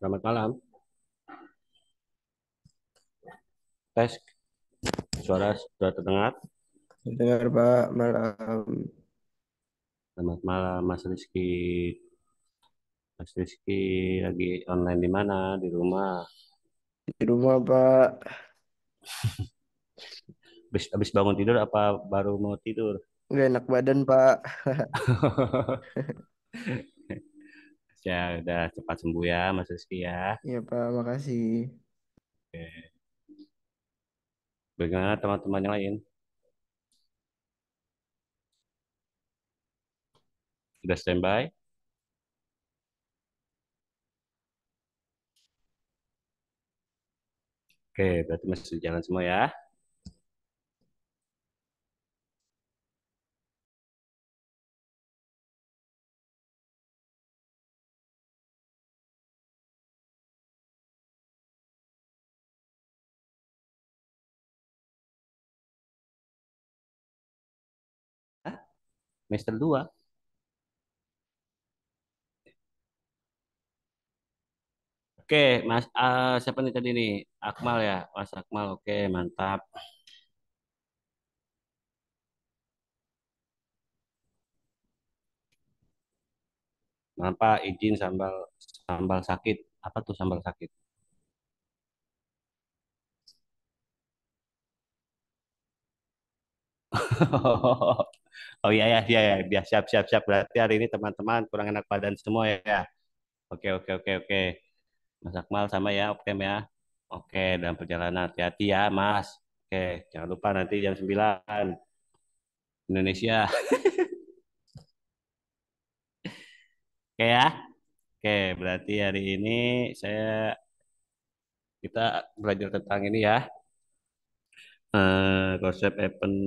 Selamat malam. Tes suara sudah terdengar. Dengar Pak, malam Selamat malam, Mas Rizky. Mas Rizky lagi online di mana? Di rumah. di rumah Pak. Habis bangun tidur apa baru mau tidur? Nggak enak badan Pak. Ya, udah cepat sembuh ya, Mas Rizky ya. Iya Pak, makasih. Oke. Bagaimana teman-teman yang lain? Sudah standby? Oke, berarti masih jalan semua ya. Hah? Semester 2. Oke, Mas, siapa nih tadi nih? Akmal ya, Mas Akmal. Oke, mantap. Kenapa izin sambal sambal sakit? Apa tuh sambal sakit? Oh iya ya, iya ya, biar siap siap siap. Berarti hari ini teman-teman kurang enak badan semua ya. Oke oke oke oke. Mas Akmal sama ya, oke ya. Oke, dalam perjalanan hati-hati ya, Mas. Oke, jangan lupa nanti jam 9 Indonesia. Oke ya. Oke, berarti hari ini saya kita belajar tentang ini ya. Konsep event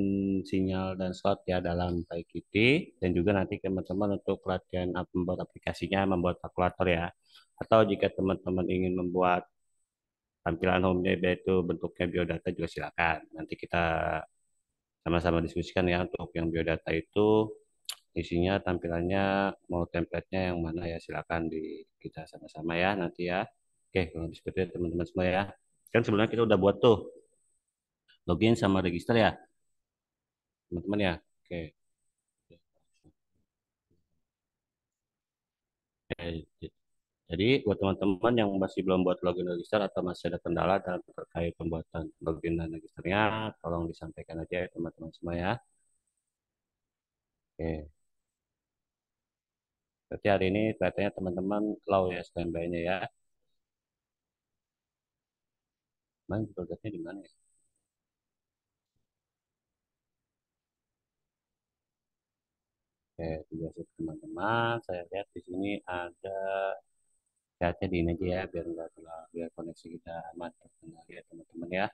sinyal dan slot ya dalam PyKit dan juga nanti teman-teman untuk pelatihan membuat aplikasinya, membuat kalkulator ya. Atau jika teman-teman ingin membuat tampilan homepage yaitu bentuknya biodata juga silakan. Nanti kita sama-sama diskusikan ya untuk yang biodata itu isinya tampilannya mau template-nya yang mana ya silakan di kita sama-sama ya nanti ya. Oke, kalau seperti itu teman-teman semua ya. Kan sebelumnya kita udah buat tuh login sama register ya, teman-teman ya. Oke. Oke. Jadi buat teman-teman yang masih belum buat login register atau masih ada kendala dalam terkait pembuatan login dan registernya, tolong disampaikan aja ya teman-teman semua ya. Oke, berarti hari ini kelihatannya teman-teman low ya standby-nya ya. Bang, produknya di mana ya? Oke, juga sih teman-teman. Saya lihat di sini ada chatnya di ini aja ya, biar koneksi kita aman terkendali ya teman-teman ya.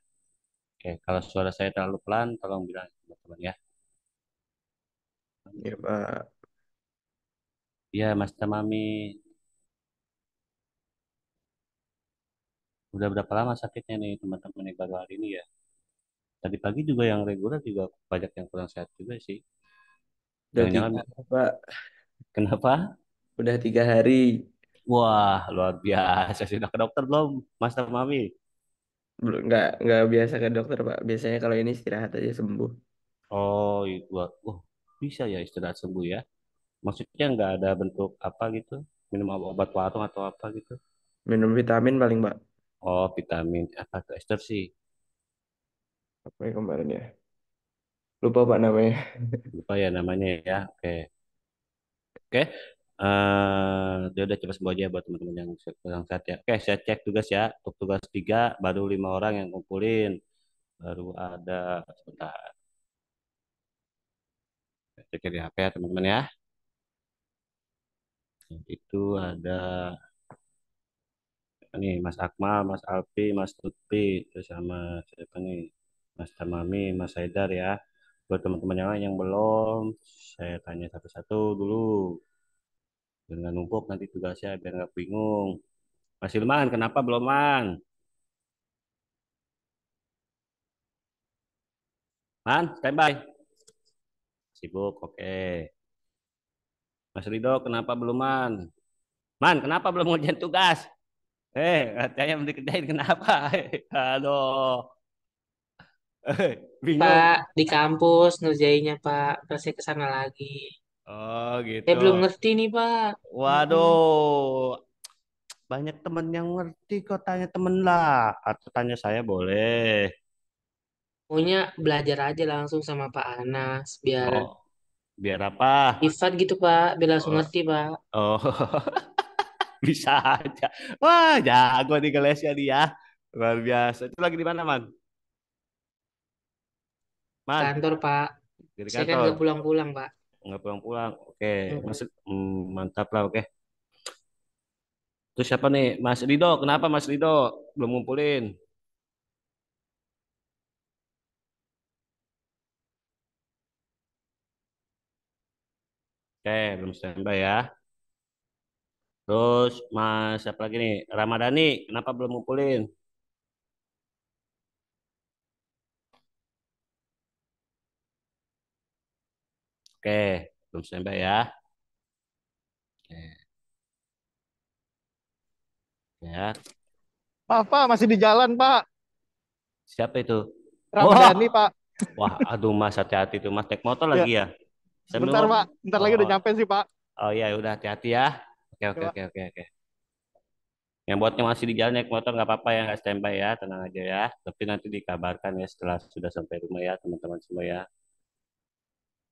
Oke, kalau suara saya terlalu pelan, tolong bilang ya, teman-teman ya. Iya Pak. Iya, Mas Tamami. Udah berapa lama sakitnya nih teman-teman yang baru hari ini ya? Tadi pagi juga yang reguler juga banyak yang kurang sehat juga sih. Udah Jangan-jangan tiga Pak. kenapa? Udah 3 hari. Wah, luar biasa. Sudah ke dokter belum, Mas Mami? Belum, nggak biasa ke dokter Pak. Biasanya kalau ini istirahat aja sembuh. Oh, itu. Wah, bisa ya istirahat sembuh ya. Maksudnya nggak ada bentuk apa gitu? Minum obat warung atau apa gitu? Minum vitamin paling Pak. Oh, vitamin apa tuh? Ester sih. Apa yang kemarin ya? Lupa Pak namanya. Lupa ya namanya ya. Oke. Oke. Dia udah coba sembuh aja buat teman-teman yang kurang sehat ya. Oke, saya cek tugas ya. Untuk tugas 3 baru 5 orang yang ngumpulin. Baru ada sebentar. Cek di HP ya teman-teman ya. Itu ada ini Mas Akmal, Mas Alfi, Mas Lutfi, terus sama siapa nih? Mas Tamami, Mas Haidar ya. Buat teman-teman yang lain yang belum, saya tanya satu-satu dulu. Biar nggak numpuk nanti tugasnya, biar nggak bingung. Mas Ilman, kenapa belum, Man? Man, standby. Sibuk, oke. Mas Rido, kenapa belum, Man? Man, kenapa belum ngerjain tugas? Katanya mau dikerjain kenapa? Aduh, Pak, bingung. di kampus ngerjainnya Pak. Terus saya ke sana lagi. Oh Saya gitu. belum ngerti nih Pak. Mm-mm. Waduh, banyak temen yang ngerti kok tanya temen lah. Atau tanya saya boleh. Maunya belajar aja langsung sama Pak Anas. Biar Oh, biar apa? privat gitu Pak. Biar langsung Oh, ngerti Pak. oh, bisa aja. Wah, jago nih Galesia dia. Luar biasa. Itu lagi di mana, Man? Man, Kantor Pak. di Saya kan nggak kantor. pulang-pulang Pak. Nggak pulang-pulang. Oke, Mm-mm. masuk. Mantap lah, oke. Terus siapa nih? Mas Rido. Kenapa Mas Rido? Belum ngumpulin. Oke, belum standby ya. Terus Mas siapa lagi nih? Ramadhani. Kenapa belum ngumpulin? Oke, belum standby ya. Oke, ya. Maaf Pak, masih di jalan Pak. Siapa itu? Wah, Ramadhani Pak. wah, aduh Mas hati-hati tuh Mas naik motor Ya, lagi ya. Sambil sebentar ngob. Pak. Bentar lagi Oh, udah nyampe sih Pak. oh ya udah hati-hati ya. Oke, Ya oke, Pak. oke, oke, oke. Yang buatnya masih di jalan naik motor nggak apa-apa ya, nggak standby ya, tenang aja ya. Tapi nanti dikabarkan ya setelah sudah sampai rumah ya teman-teman semua ya.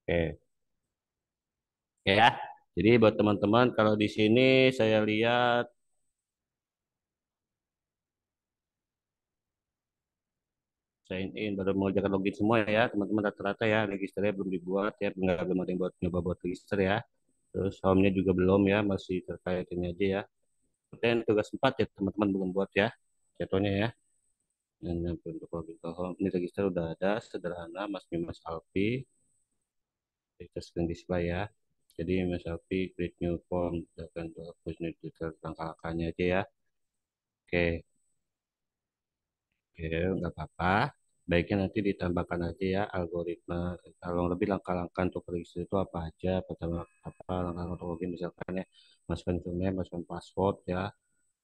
Oke, oke ya. Jadi buat teman-teman kalau di sini saya lihat sign in baru mengerjakan login semua ya teman-teman rata-rata ya. Registernya belum dibuat ya, nggak belum ada yang buat nyoba buat register ya. Terus home-nya juga belum ya, masih terkait ini aja ya. Dan tugas 4 ya teman-teman belum buat ya. Contohnya ya. Dan untuk login ke home ini register udah ada sederhana Mas Mimas Alfi. Kita screen display ya. Jadi Mas Alfi create new form dan hapus new detail langkah-langkahnya aja ya. Oke, oke, nggak apa-apa. Baiknya nanti ditambahkan aja ya algoritma, kalau lebih langkah-langkah untuk register itu apa aja, pertama apa langkah untuk login misalkan ya, masukkan username, masukkan password ya.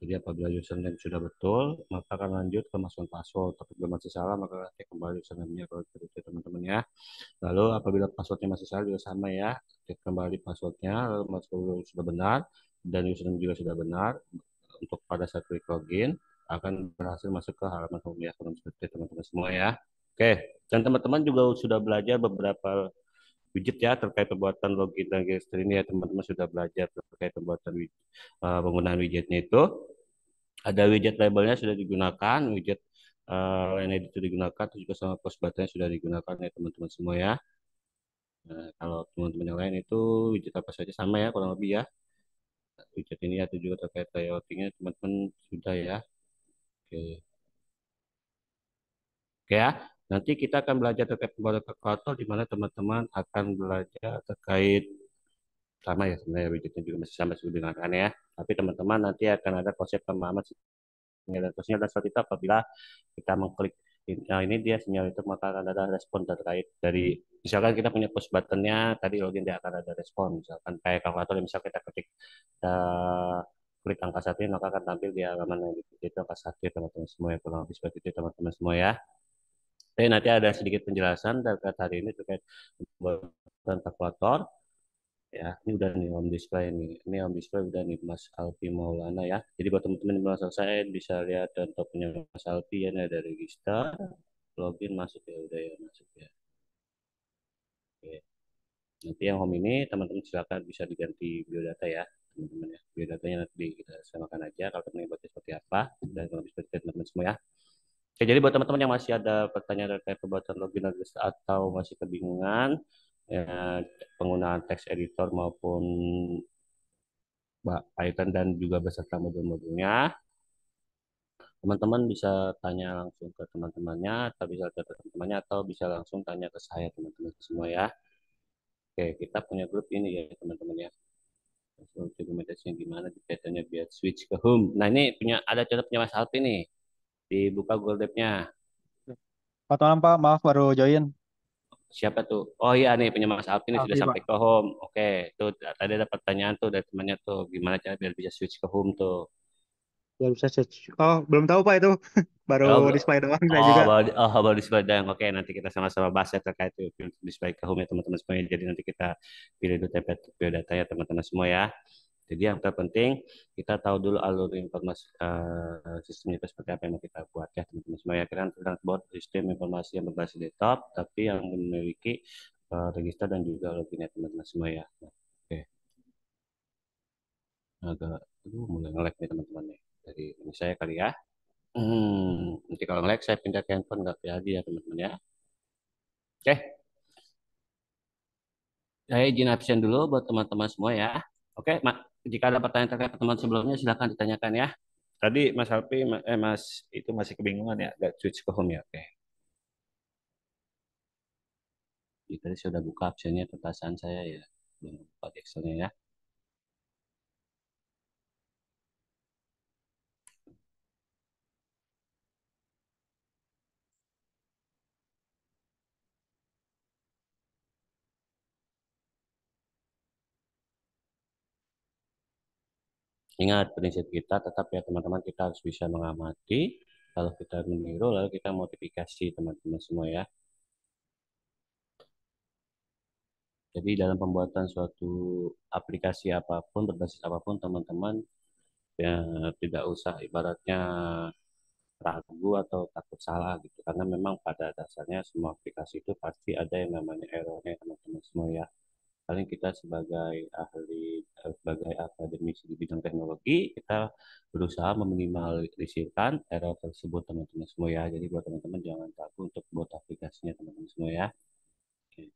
Jadi apabila username sudah betul, maka akan lanjut ke masukkan password. Tapi bila masih salah, maka cek kembali username-nya kalau itu teman-teman ya. Lalu apabila passwordnya masih salah juga sama ya, cek kembali passwordnya, lalu password sudah benar dan username juga sudah benar. Untuk pada saat klik login akan berhasil masuk ke halaman home ya, seperti teman-teman semua ya. Oke, dan teman-teman juga sudah belajar beberapa widget ya terkait pembuatan login dan register ini ya teman-teman sudah belajar terkait pembuatan penggunaan widgetnya itu. Ada widget labelnya sudah digunakan, widget line edit sudah digunakan, terus juga sama post button sudah digunakan ya teman-teman semua ya. Nah, kalau teman-teman yang lain itu widget apa saja sama ya kurang lebih ya. Widget ini atau juga terkait layoutingnya teman-teman sudah ya. Oke. Oke ya. Nanti kita akan belajar terkait pembuatan kalkulator di mana teman-teman akan belajar terkait sama ya sebenarnya widgetnya juga masih sama sudah digunakan ya. Tapi teman-teman nanti akan ada konsep pemahaman sinyal dan terusnya dan seperti itu apabila kita mengklik ini dia sinyal itu maka akan ada respon terkait dari misalkan kita punya push buttonnya tadi login dia akan ada respon misalkan kayak kalkulator misal kita ketik kita klik angka satu maka akan tampil di halaman yang dituju itu angka satu ya, teman-teman semua ya kurang lebih seperti itu teman-teman semua ya. Jadi nanti ada sedikit penjelasan terkait hari ini terkait pembuatan kalkulator ya ini udah nih home display nih ini home display udah nih Mas Alfi Maulana ya jadi buat teman-teman yang belum selesai bisa lihat contohnya Mas Alfi ya ini ada register login masuk ya udah ya masuk ya. Oke. Nanti yang home ini teman-teman silakan bisa diganti biodata ya teman-teman ya biodatanya nanti kita samakan aja kalau teman buatnya seperti apa dan kalau bisa seperti teman-teman semua ya. Oke, jadi buat teman-teman yang masih ada pertanyaan terkait pembuatan login atau masih kebingungan ya, penggunaan text editor maupun Python dan juga beserta modul-modulnya. Teman-teman bisa tanya langsung ke teman-temannya, atau bisa ke teman-temannya, atau bisa langsung tanya ke saya teman-teman semua ya. Oke, kita punya grup ini ya teman-teman ya. Langsung dokumentasinya gimana kaitannya biar switch ke home. Nah ini punya ada contoh punya Mas Alpi nih. Dibuka Google Drive-nya. Selamat malam Pak, maaf baru join. Siapa tuh? Oh iya nih punya Mas Alpi nih sudah Alfi sampai Pak. ke home. Oke, tuh tadi ada pertanyaan tuh dari temannya tuh gimana cara biar bisa switch ke home tuh. Ya bisa Oh, belum tahu Pak itu. Baru Oh, belum. display doang saya juga. Baru display doang. Oke, nanti kita sama-sama bahas ya terkait itu display ke home ya teman-teman semuanya. Jadi nanti kita pilih dulu template biodata ya teman-teman semua ya. Jadi yang terpenting kita tahu dulu alur informasi sistemnya itu seperti apa yang mau kita buat ya teman-teman semua ya. Kita tentang buat sistem informasi yang berbasis desktop tapi yang memiliki register dan juga login ya teman-teman semua ya. Nah, oke, agak mulai nge-lag nih teman-teman nih. Dari ini saya kali ya. Nanti kalau nge-lag saya pindah ke handphone nggak jadi ya teman-teman ya. Oke, saya izin absen dulu buat teman-teman semua ya. Oke, jika ada pertanyaan terkait pertemuan sebelumnya silakan ditanyakan ya. Tadi Mas Alpi, Mas itu masih kebingungan ya, nggak switch ke home ya. Oke, jadi tadi sudah buka absennya perasaan saya ya, belum buka di Excelnya ya. Ingat prinsip kita tetap ya teman-teman, kita harus bisa mengamati. Kalau kita meniru, lalu kita modifikasi teman-teman semua ya. Jadi dalam pembuatan suatu aplikasi apapun, berbasis apapun, teman-teman ya, tidak usah ibaratnya ragu atau takut salah gitu. Karena memang pada dasarnya semua aplikasi itu pasti ada yang namanya errornya teman-teman semua ya. Paling kita sebagai ahli, sebagai akademisi di bidang teknologi, kita berusaha meminimalisirkan error tersebut teman-teman semua ya. Jadi buat teman-teman jangan takut untuk buat aplikasinya teman-teman semua ya. Oke.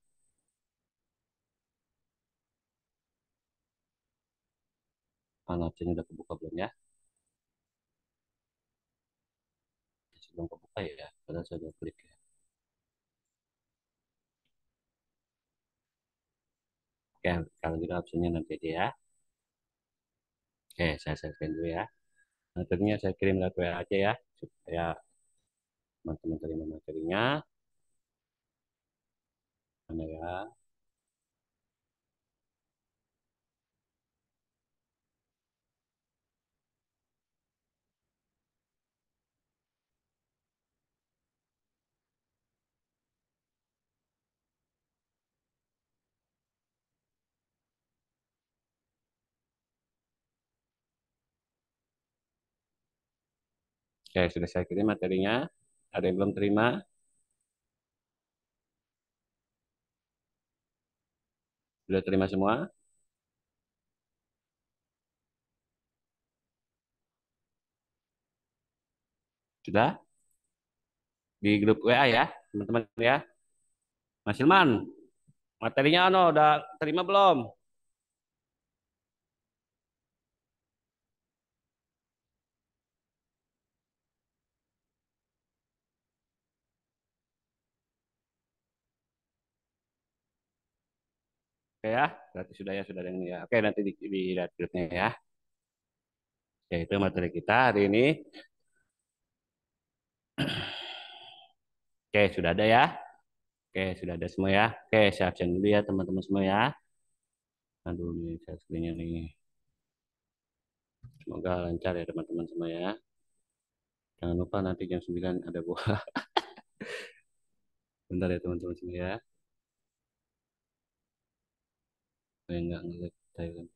Panel udah kebuka belum ya? Masih belum kebuka ya, padahal saya udah klik ya. Oke, kalau gitu opsinya nanti aja ya. Oke, saya share dulu ya. Materinya saya kirim lewat WA aja ya, supaya teman-teman terima materinya. Mana ya? Oke, sudah saya kirim materinya. Ada yang belum terima? Sudah terima semua? Sudah? Di grup WA ya, teman-teman ya. Mas Hilman, materinya udah terima belum? Oke ya, berarti sudah ya, sudah ada yang ini ya. Oke, nanti dilihat grupnya ya. Ya, itu materi kita hari ini. Oke, sudah ada ya. Oke, sudah ada semua ya. Oke, saya absen dulu ya teman-teman semua ya. Aduh, nih saya screen-nya nih. Semoga lancar ya teman-teman semua ya. Jangan lupa nanti jam 9 ada buah. Bentar ya teman-teman semua ya. Saya nggak ngeliat Thailand.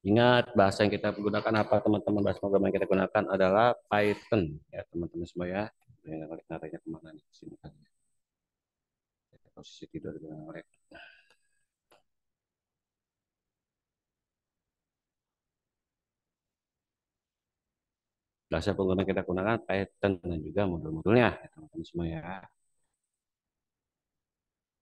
Ingat bahasa yang kita gunakan apa teman-teman, bahasa program yang kita gunakan adalah Python ya teman-teman semua ya. Ini nariknya kemana nih? Sini kan. Posisi tidur dengan narik. Bahasa program yang kita gunakan Python dan juga modul-modulnya ya teman-teman semua ya.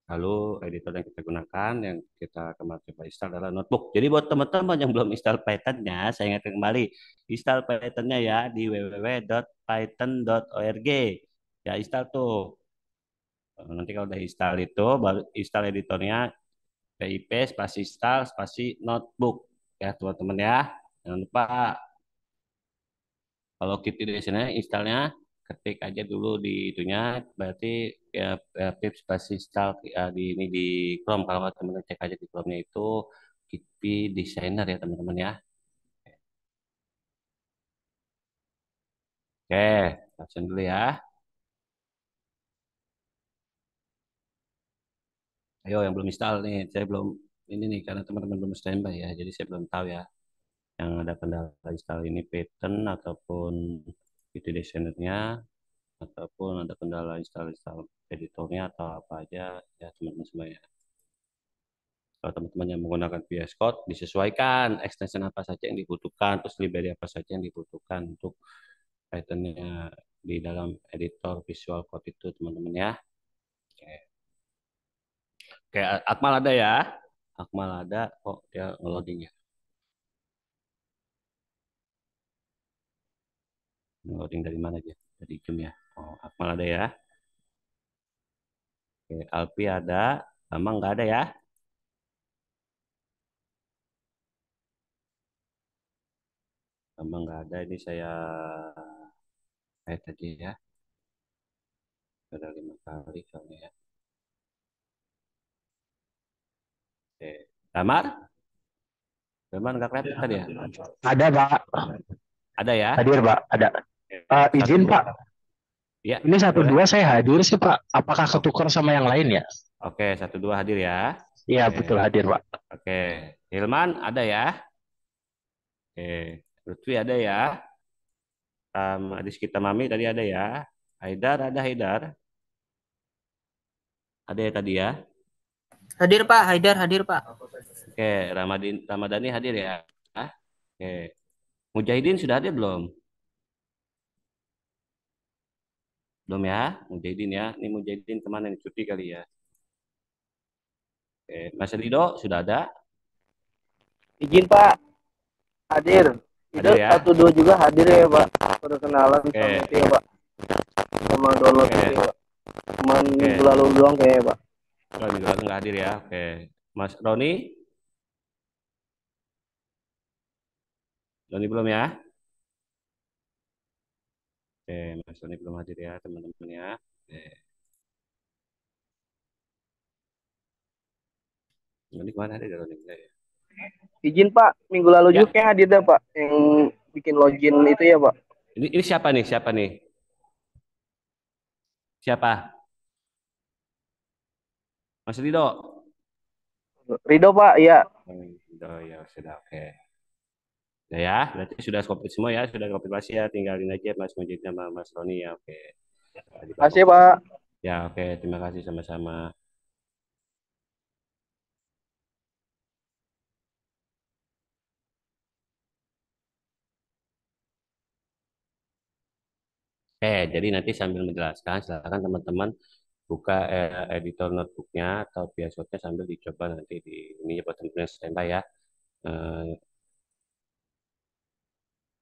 Lalu editor yang kita gunakan yang kita kemarin coba install adalah Notebook. Jadi buat teman-teman yang belum install Python-nya, saya ingatkan kembali, install Python-nya ya di www.python.org. Ya install tuh. Nanti kalau udah install itu, baru install editornya pip spasi install spasi notebook. Ya teman-teman ya. Jangan lupa kalau Kit di sini installnya ketik aja dulu di itunya, berarti ya, ya tips pasti install di ini di Chrome. Kalau nggak, teman-teman cek aja di Chrome-nya itu Kipi Designer ya teman-teman ya. Oke, langsung dulu ya. Ayo yang belum install nih, saya belum ini nih karena teman-teman belum standby ya, jadi saya belum tahu ya yang ada kendala install ini Python ataupun Qt Designer-nya ataupun ada kendala install editornya atau apa aja ya teman-teman semuanya. Kalau teman-teman yang menggunakan VS Code, disesuaikan extension apa saja yang dibutuhkan, terus library apa saja yang dibutuhkan untuk Python-nya di dalam editor Visual Code itu teman-teman ya. Oke. Oke, Akmal ada ya? Akmal ada kok dia ngeloading ya. Ngeloading dari mana aja? Dari Zoom ya. Oh, Akmal ada ya. Oke, Alpi ada. Amang nggak ada ya? Amang nggak ada. Ini saya tadi ya. Ada 5 kali soalnya ya. Oke. Damar? Damar nggak kelihatan tadi ya? Ada Pak, Ada ya? hadir Pak, ada. Oke. Satu Izin dua. Pak, Iya, ini satu boleh. dua saya hadir sih Pak. Apakah Oh, ketukar sama yang lain ya? oke, 1 2 hadir ya. Iya Oke. betul hadir Pak. Oke. Hilman ada ya? Oke. Lutfi ada ya? Di sekitar Mami tadi ada ya? Haidar ada Haidar? Ada ya tadi ya? Hadir Pak, Haidar hadir Pak. Oke, Ramadhani hadir ya? Oke. Mujahidin sudah hadir belum? Belum ya? Mujahidin ya. Ini Mujahidin kemana nih? Cuti kali ya. Oke. Mas Rido sudah ada? Izin Pak, hadir. Itu Hadir ya? 1 2 juga hadir ya Pak. Perkenalan Oke. sama itu ya Pak. Sama download Oke. itu ya Pak. Cuman Oke. minggu lalu doang kayaknya Pak. Oh, minggu lalu nggak hadir ya? Oke. Mas Roni? Roni belum ya? Oke, Mas Roni belum hadir ya, teman-teman ya. Oke. Roni kemana hadir ya, Roni? Enggak ya? Izin Pak, minggu lalu Ya, juga kayak hadir dah Pak. Yang bikin login itu ya Pak. ini siapa nih? Siapa nih? Siapa? Mas Rido? Rido Pak, iya. Rido ya sudah oke. Nah, ya, berarti sudah komplit semua ya, sudah konfirmasi ya, tinggalin aja Mas Mujid sama Mas Roni ya, oke. Tadi Pak Makasih komplit. Pak. Ya, oke, terima kasih sama-sama. Jadi nanti sambil menjelaskan, silakan teman-teman buka editor notebooknya atau biasanya sambil dicoba nanti di ini ya buat teman-teman yang standby ya. Eh,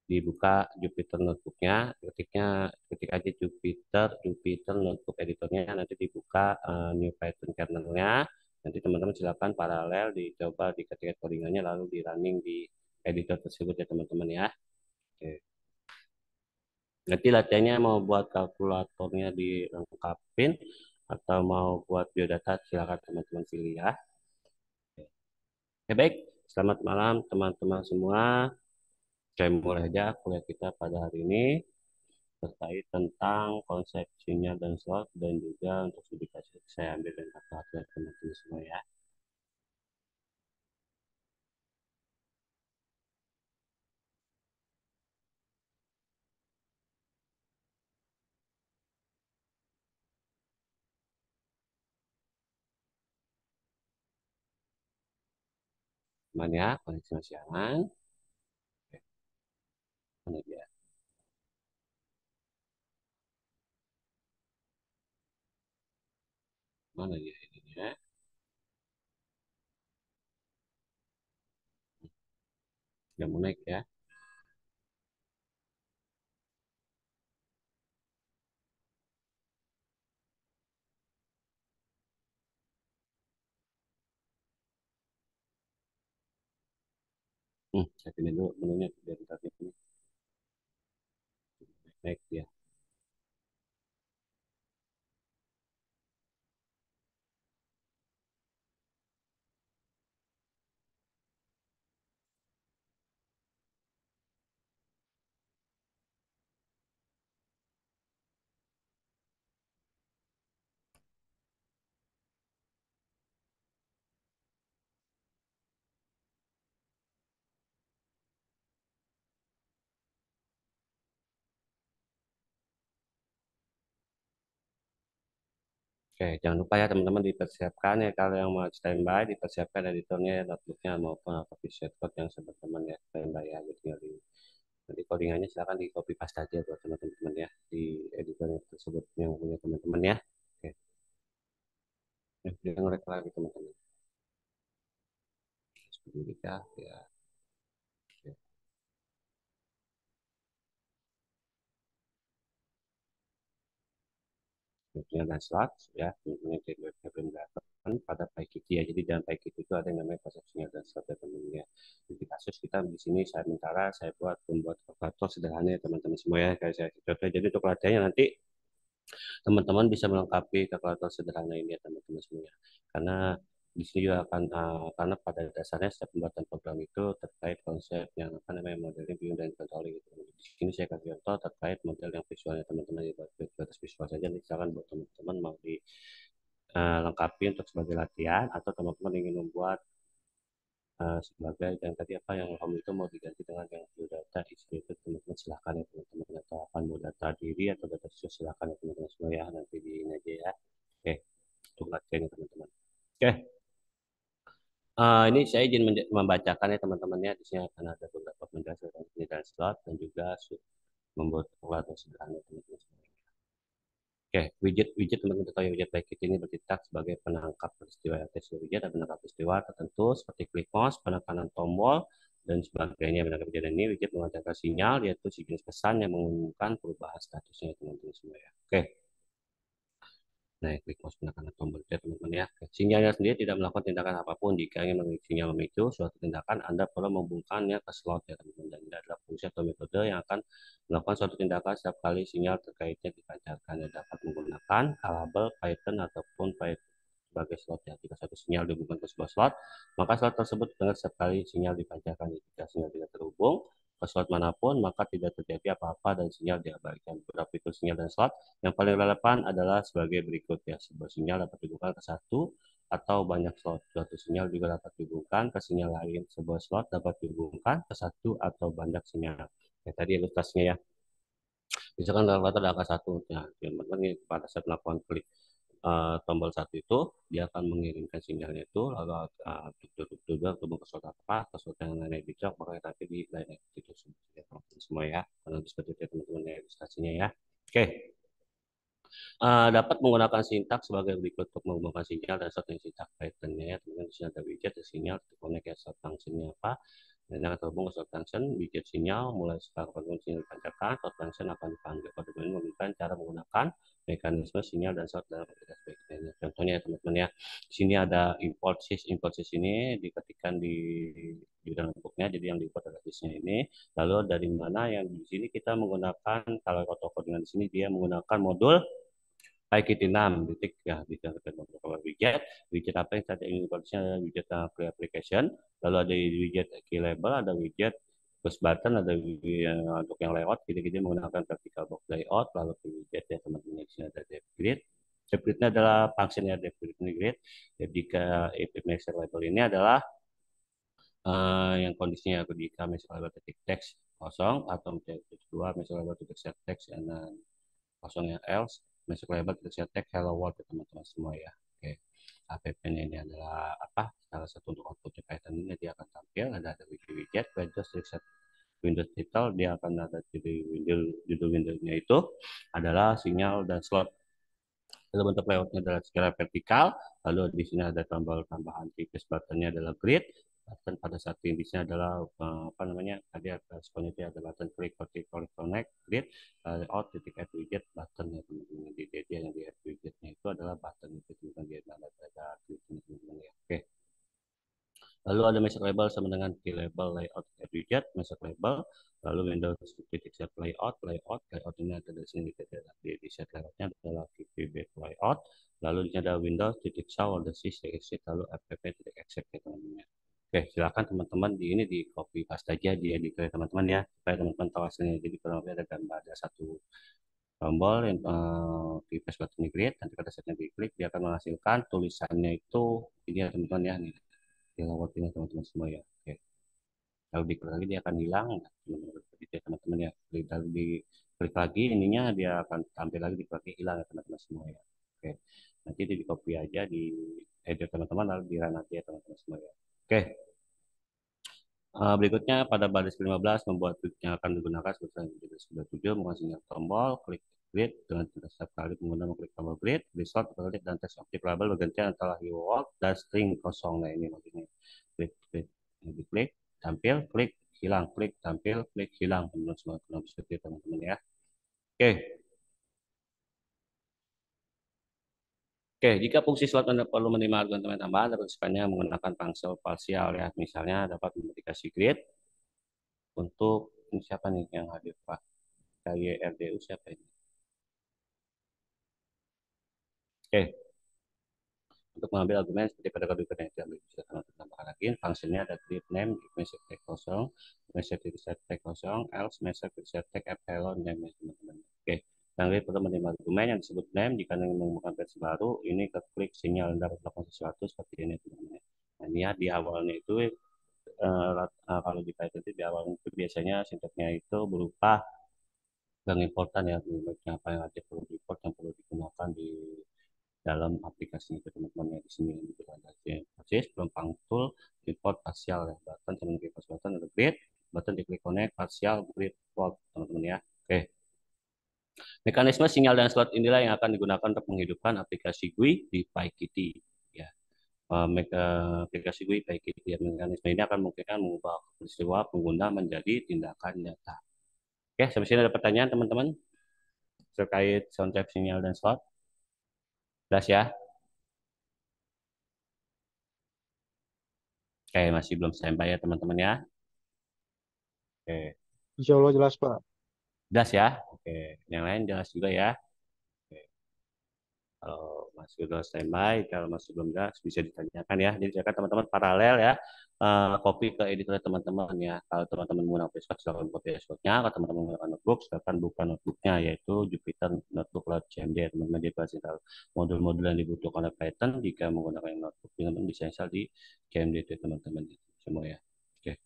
Dibuka Jupyter notebooknya, ketik aja Jupyter notebook editornya, nanti dibuka new Python kernelnya, nanti teman-teman silakan paralel dicoba diketik codingannya lalu di running di editor tersebut ya teman-teman ya. Oke. Nanti latihannya mau buat kalkulatornya dilengkapin atau mau buat biodata silakan teman-teman pilih ya. Oke, baik, selamat malam teman-teman semua. Saya mulai aja kuliah kita pada hari ini terkait tentang konsep sinyal dan slot dan juga untuk studi kasus saya ambil dan perhatian teman-teman semua ya. Aman ya, koneksi masih aman. Oke, mana dia? Mana dia ininya? Yang mau naik ya. Saya pilih dulu menunya biar kita ini naik dia. Oke, jangan lupa ya teman-teman dipersiapkan ya kalau yang mau standby dipersiapkan editornya, notebooknya maupun copy shortcut yang teman-teman ya standby ya gitu ya. Nanti codingannya silakan di copy paste aja buat teman-teman ya di editor tersebut yang punya teman-teman ya. Oke, jangan ngerek lagi teman-teman. Seperti itu ya. Ya. Oke. Tentunya dan slot ya, tentunya di webnya belum datang pada PyKit ya. Jadi dalam PyKit itu ada yang namanya persepsinya dan slot ya teman-teman ya. Di kasus kita di sini saya minta saya membuat kalkulator sederhana ya teman-teman semua ya. Kayak saya contoh jadi untuk latihannya nanti teman-teman bisa melengkapi kalkulator sederhana ini ya teman-teman semuanya. Karena di sini juga akan karena pada dasarnya setiap pembuatan program itu terkait konsep yang apa namanya modelnya viewing dan controlling gitu. Di sini saya kasih contoh terkait model yang visualnya teman-teman ya batas visual saja misalkan buat teman-teman mau di lengkapi untuk sebagai latihan atau teman-teman ingin membuat sebagai yang tadi apa yang kamu itu mau diganti dengan yang data isi itu teman-teman silahkan ya teman-teman atau akan mau data diri atau data sosial silahkan ya teman-teman semua ya nanti di ini aja ya oke untuk latihan ya teman-teman oke ini saya izin membacakan ya teman-teman ya di sini akan ada beberapa penjelasan tentang ini dan slot dan juga membuat kalkulator sederhana teman-teman semua. Oke, widget teman-teman tahu ya widget Backit ini bertindak sebagai penangkap peristiwa test widget dan penangkap peristiwa tertentu seperti klik mouse, penekanan tombol dan sebagainya. Menangkap kejadian ini widget mengajarkan sinyal yaitu sejenis pesan yang mengumumkan perubahan statusnya teman-teman semua ya. Oke. Nah, klik mouse penekanan tombol itu ya teman-teman ya. Sinyalnya sendiri tidak melakukan tindakan apapun. Jika ingin mengisi sinyal memicu suatu tindakan, Anda perlu membungkamnya ke slot ya teman-teman. Dan ini adalah fungsi atau metode yang akan melakukan suatu tindakan setiap kali sinyal terkaitnya dipancarkan. Yang dapat menggunakan label, Python ataupun Python sebagai slot ya. Jika satu sinyal dihubungkan ke sebuah slot, maka slot tersebut dengar setiap kali sinyal dipancarkan. Jika sinyal tidak terhubung ke slot manapun, maka tidak terjadi apa-apa dan sinyal diabaikan. Beberapa fitur sinyal dan slot yang paling relevan adalah sebagai berikut ya. Sebuah sinyal dapat dihubungkan ke satu atau banyak slot. Suatu sinyal juga dapat dihubungkan ke sinyal lain. Sebuah slot dapat dihubungkan ke satu atau banyak sinyal. Ya, tadi ilustrasinya ya. Misalkan rata-rata ada angka satu. Nah, teman-teman pada saat melakukan klik tombol satu itu, dia akan mengirimkan sinyalnya itu, lalu tubuh ke slot apa, ke slot yang lainnya dicok, maka nanti di lainnya itu semua ya. Karena seperti itu teman-teman ya ilustrasinya ya. Oke. Dapat menggunakan sintaks sebagai berikut untuk menghubungkan sinyal dan slot yang sintaks Python-nya ya teman-teman. Di sini ada widget sinyal connect ya slot function-nya apa dan yang terhubung ke slot function widget sinyal mulai setelah kode sinyal dipancarkan slot function akan dipanggil kode ini memberikan cara menggunakan mekanisme sinyal dan slot dalam aplikasi Python. Contohnya ya teman-teman ya di sini ada import sys ini diketikkan di dalam notebooknya jadi yang diimport adalah sysnya ini lalu dari mana yang di sini kita menggunakan kalau auto codingan di sini dia menggunakan modul PyKit 6 titik ya bisa beberapa widget widget apa yang saat ini importnya adalah widget free application lalu ada widget key label ada widget push button ada untuk yang layout jadi menggunakan vertical box layout lalu widget ya teman-teman di sini ada depth grid depth gridnya adalah fungsinya depth grid jadi jika measure label ini adalah yang kondisinya jika measure label titik text kosong atau titik dua measure label titik set text dan kosongnya else masuk label kita tag hello world ya teman-teman semua ya oke app-nya ini adalah apa salah satu untuk output Python ini dia akan tampil ada widget Windows set Windows title dia akan ada judul Windows-nya itu adalah sinyal dan slot lalu bentuk layoutnya adalah secara vertikal lalu di sini ada tombol tambahan tipis buttonnya adalah grid button pada saat ini di sini adalah apa namanya tadi ada responnya itu ada button klik connect grid out titik add widget button ya teman-teman di dia yang di add widgetnya itu adalah button itu bukan dia ada teman-teman ya oke lalu ada message label sama dengan key label layout add widget message label lalu Windows titik set layout ini ada di sini di set layoutnya adalah VB layout lalu di sini ada Windows titik show the sys exit lalu app titik exit ya teman-teman. Oke, silakan teman-teman di ini di copy paste aja di edit teman-teman ya supaya teman-teman tahu hasilnya. Jadi kalau ada gambar ada satu tombol yang di paste button grid nanti pada saatnya diklik dia akan menghasilkan tulisannya itu ini ya teman-teman ya nih di ini teman-teman semua ya. Oke. Kalau diklik lagi dia akan hilang teman-teman ya. Lalu di klik lagi ininya dia akan tampil lagi diklik lagi hilang ya teman-teman semua ya. Oke. Nanti di copy aja di edit teman-teman lalu di run aja ya teman-teman semua ya. Oke. Berikutnya pada baris 15 membuat klik yang akan digunakan seperti yang sudah 7 menggunakan sinyal tombol klik grid dengan setiap kali pengguna mengklik tombol grid, result, klik dan teks aktif label berganti antara hello world dan string kosong. Nah ini maksudnya klik klik klik tampil klik hilang klik tampil klik hilang teman-teman semua seperti itu teman-teman ya. Oke. Oke, jika fungsi slot Anda perlu menerima argumen tambahan, dapat melakukannya menggunakan function parsial ya. Misalnya dapat modifikasi grid untuk ini siapa nih yang hadir Pak? KYRDU siapa ini? Oke, untuk mengambil argumen seperti pada kode yang diambil bisa tambahkan lagi. Fungsinya ada grid name, message tag kosong, message reset tag kosong, else message reset tag epsilon name teman-teman. Oke, yang perlu menerima argumen yang disebut name jika ingin menggunakan versi baru, ini klik sinyal Anda melakukan sesuatu seperti ini teman-teman. Nah, ini ya di awalnya itu kalau di Python itu di awalnya itu biasanya sintaksnya itu berupa yang important ya, apa yang ada perlu import yang perlu digunakan di dalam aplikasi itu teman-teman ya. Di sini ada proses penumpang tool import partial ya, button teman klik button ada grid button diklik connect partial grid port teman-teman ya. Oke, mekanisme sinyal dan slot inilah yang akan digunakan untuk menghidupkan aplikasi GUI di PyKitty ya. Aplikasi GUI PyKitty ya. Mekanisme ini akan memungkinkan mengubah peristiwa pengguna menjadi tindakan nyata. Oke, sampai sini ada pertanyaan teman-teman terkait sound type sinyal dan slot. Jelas ya? Oke, masih belum standby ya teman-teman ya. Oke, Insya Allah jelas, Pak. jelas ya. Oke, yang lain jelas juga ya. Oke. Kalau masih udah standby, kalau masih belum jelas bisa ditanyakan ya. Jadi silakan teman-teman paralel ya, copy ke editor teman-teman ya. Kalau teman-teman menggunakan Flashcard, silakan copy Flashcard-nya. Kalau teman-teman menggunakan notebook, silakan buka notebooknya yaitu Jupyter Notebook Load CMD. Teman-teman jadi tahu modul-modul yang dibutuhkan oleh Python jika menggunakan notebook, teman-teman bisa install di CMD itu teman-teman semua ya. Oke.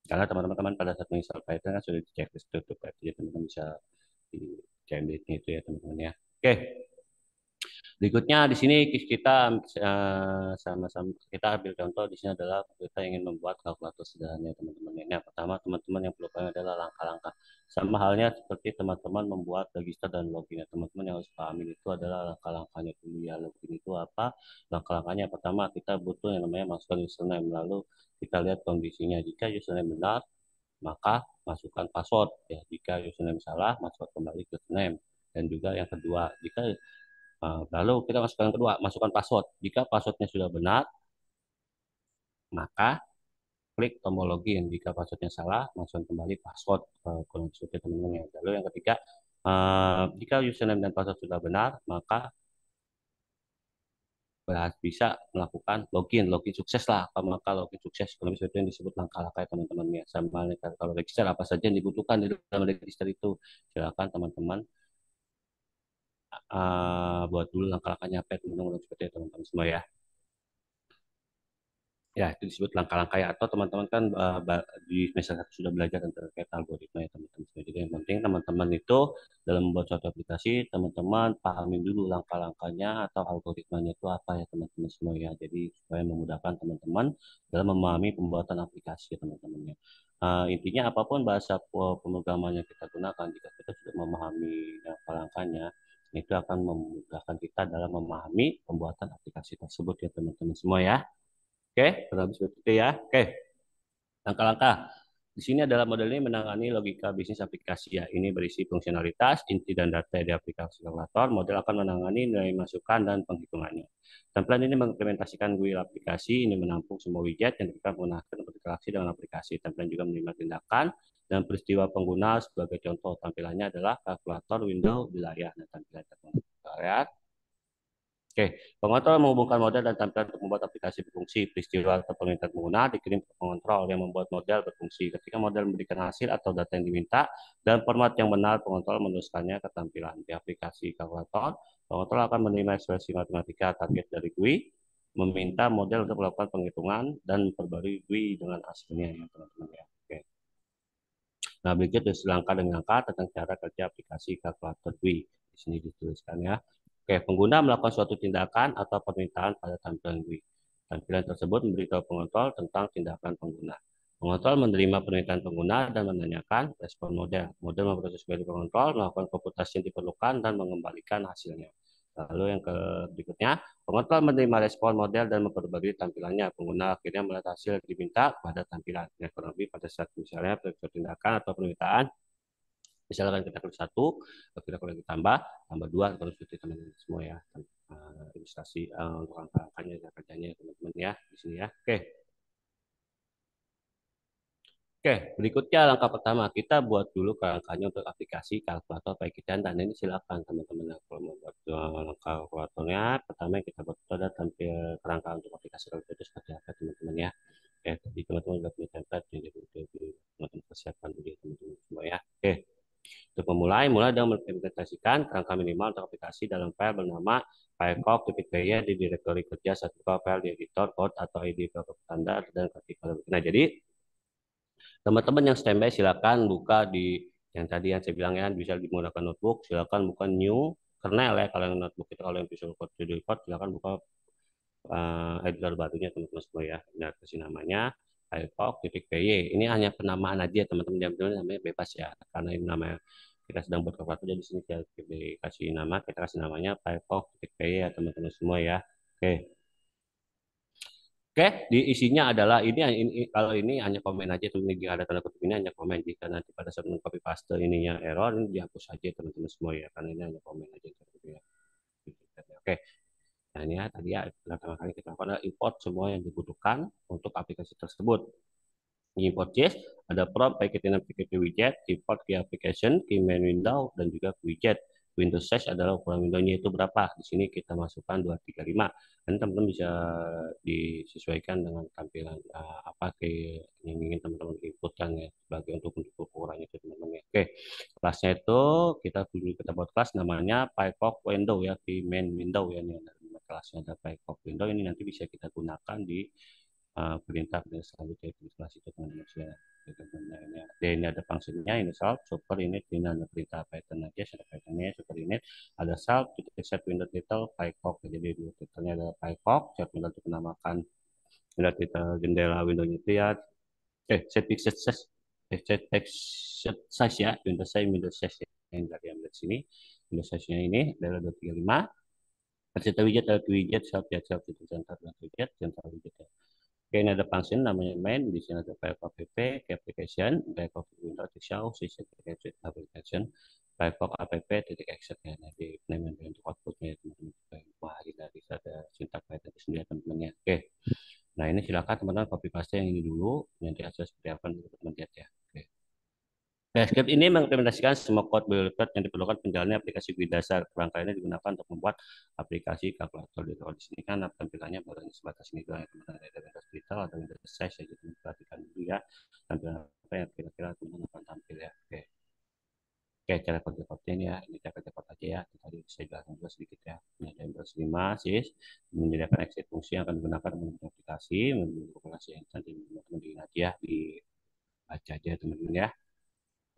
Karena teman-teman pada saat menginstal Python kan sudah dicek tutup jadi teman-teman bisa di CMD itu ya teman-teman ya. Oke. Berikutnya di sini kita sama-sama kita ambil contoh di sini adalah kita ingin membuat kalkulator sederhana ya teman-teman. Ini yang pertama teman-teman yang perlu pahami adalah langkah-langkah. Sama halnya seperti teman-teman membuat register dan login ya teman-teman yang harus pahami itu adalah langkah-langkahnya dulu ya. Login itu apa? Langkah-langkahnya pertama kita butuh yang namanya masukkan username lalu kita lihat kondisinya jika username benar maka masukkan password ya. Jika username salah masukkan kembali ke username dan juga yang kedua jika lalu kita masukkan yang kedua, masukkan password. Jika passwordnya sudah benar, maka klik tombol login. Jika passwordnya salah, masukkan kembali password ke teman-teman ya. Lalu yang ketiga, jika username dan password sudah benar, maka bisa melakukan login, login sukses lah. Maka login sukses, kalau misalnya itu yang disebut langkah-langkah teman-teman ya. Sama kalau register apa saja yang dibutuhkan di dalam register itu, silakan teman-teman buat dulu langkah-langkahnya apa teman-teman seperti itu teman-teman semua ya. Ya, itu disebut langkah-langkah ya. Atau teman-teman kan di semester 1 sudah belajar tentang terkait algoritma ya teman-teman. Jadi yang penting teman-teman itu dalam membuat suatu aplikasi, teman-teman pahami dulu langkah-langkahnya atau algoritmanya itu apa ya teman-teman semua ya. Jadi supaya memudahkan teman-teman dalam memahami pembuatan aplikasi ya teman-teman ya. Intinya apapun bahasa pemrograman yang kita gunakan, jika kita sudah memahami langkah-langkahnya, itu akan memudahkan kita dalam memahami pembuatan aplikasi tersebut ya teman-teman semua ya. Oke, kurang lebih seperti itu ya. Oke, langkah-langkah. Di sini adalah model ini menangani logika bisnis aplikasi ya. Ini berisi fungsionalitas, inti dan data di aplikasi kalkulator. Model akan menangani nilai masukan dan penghitungannya. Tampilan ini mengimplementasikan GUI aplikasi. Ini menampung semua widget yang kita gunakan untuk interaksi dengan aplikasi. Tampilan juga menerima tindakan dan peristiwa pengguna. Sebagai contoh, tampilannya adalah kalkulator window di layar. Nah, tampilan layar. Oke, pengontrol menghubungkan model dan tampilan untuk membuat aplikasi berfungsi. Peristiwa atau permintaan pengguna dikirim ke pengontrol yang membuat model berfungsi. Ketika model memberikan hasil atau data yang diminta dan format yang benar, pengontrol menuliskannya ke tampilan. Di aplikasi kalkulator, pengontrol akan menerima ekspresi matematika target dari GUI, meminta model untuk melakukan penghitungan dan memperbarui GUI dengan hasilnya ya teman-teman ya. Oke. Nah, berikut langkah demi langkah tentang cara kerja aplikasi kalkulator GUI. Di sini dituliskan ya. Oke, pengguna melakukan suatu tindakan atau permintaan pada tampilan GUI. Tampilan tersebut memberitahu pengontrol tentang tindakan pengguna. Pengontrol menerima permintaan pengguna dan menanyakan respon model. Model memproses query pengontrol, melakukan komputasi yang diperlukan, dan mengembalikan hasilnya. Lalu yang berikutnya, pengontrol menerima respon model dan memperbarui tampilannya. Pengguna akhirnya melihat hasil yang diminta pada tampilan. Yang kurang lebih pada saat misalnya tindakan atau permintaan, misalkan kita klik satu, kita klik tambah dua, terus seperti teman-teman semua ya. Ilustrasi untuk angka-angkanya, kerjanya teman-teman ya di sini ya. Oke, berikutnya langkah pertama kita buat dulu kerangkanya untuk aplikasi kalkulator Python, dan ini silakan teman-teman kalau mau buat langkah kalkulatornya. Pertama yang kita buat itu ada tampil kerangka untuk aplikasi kalkulator itu seperti apa teman-teman ya. Oke, tadi teman-teman sudah punya template, jadi teman-teman persiapkan dulu ya teman-teman semua ya. Oke, untuk mulai dengan mengimplementasikan kerangka minimal untuk aplikasi dalam file bernama filecock.py di direktori kerja satu file di editor code atau id standar dan ketika. Nah, jadi teman-teman yang standby silakan buka di yang tadi yang saya bilang ya, bisa menggunakan notebook, silakan buka new kernel ya. Kalau yang notebook itu, kalau yang Visual Code Studio Code, silakan buka editor barunya teman-teman semua ya. Nah, kasih namanya filecock.py. Ini hanya penamaan aja teman-teman, yang namanya bebas ya. Karena ini namanya kita sedang buat kalkulator, jadi di sini kita kasih nama, kita kasih namanya filecock.py ya teman-teman semua ya. Oke. Oke, di isinya adalah ini kalau ini hanya komen aja tuh, ini ada tanda kutip ini hanya komen. Jika nanti pada saat copy paste ininya error, ini dihapus aja teman-teman semua ya, karena ini hanya komen aja gitu ya. Oke, nah ini ya tadi ya pertama kali kita lakukan adalah import semua yang dibutuhkan untuk aplikasi tersebut. Import JS, ada prompt, paketin application widget, import key application, key main window, dan juga widget. Windows size adalah ukuran windownya itu berapa. Di sini kita masukkan 235. Dan teman-teman bisa disesuaikan dengan tampilan apa yang ingin teman-teman inputkan ya, sebagai untuk ukurannya itu teman-teman ya. Oke, kelasnya itu kita buat kelas namanya PyCock window ya, di main window ya. Ini kelasnya ada PyCock window, ini nanti bisa kita gunakan di perintah selanjutnya itu kelas itu teman-teman ya. Ini ada fungsinya install super init, ini ada perintah Python aja, ada Pythonnya super init, ada self set window title PyCock. Jadi dulu titelnya ada PyCock, set window itu menamakan window title jendela windownya itu ya. Set pixel size, set text size ya, window size yang dari ambil sini. Window size-nya ini adalah 235. Serta widget ada widget self itu center widget ya. Oke, ini ada function namanya main, di sini ada filecock app, application, filecock window show, system application, filecock app titik exit ya. Nah, di name untuk outputnya teman-teman. Wah, dari ada sintak Python itu sendiri teman-teman ya. Oke, nah ini silakan teman-teman copy paste yang ini dulu, nanti hasil seperti apa teman-teman lihat ya. Oke. Script ini mengimplementasikan semua kode boilerplate yang diperlukan penjalannya aplikasi GUI dasar. Kerangka ini digunakan untuk membuat aplikasi kalkulator. Di sini kan tampilannya baru sebatas ini doang. Ada Windows Title, ada Windows Size ya, jadi perhatikan dulu ya tampilan apa yang kira-kira teman-teman akan tampil ya. Oke, cara kerja ini ya, ini cara kerja aja ya. Tadi saya jelaskan juga sedikit ya. Ini ada Windows 5 sys menyediakan exit fungsi yang akan digunakan untuk aplikasi, menuju aplikasi yang nanti teman-teman diingat ya, dibaca aja teman-teman ya,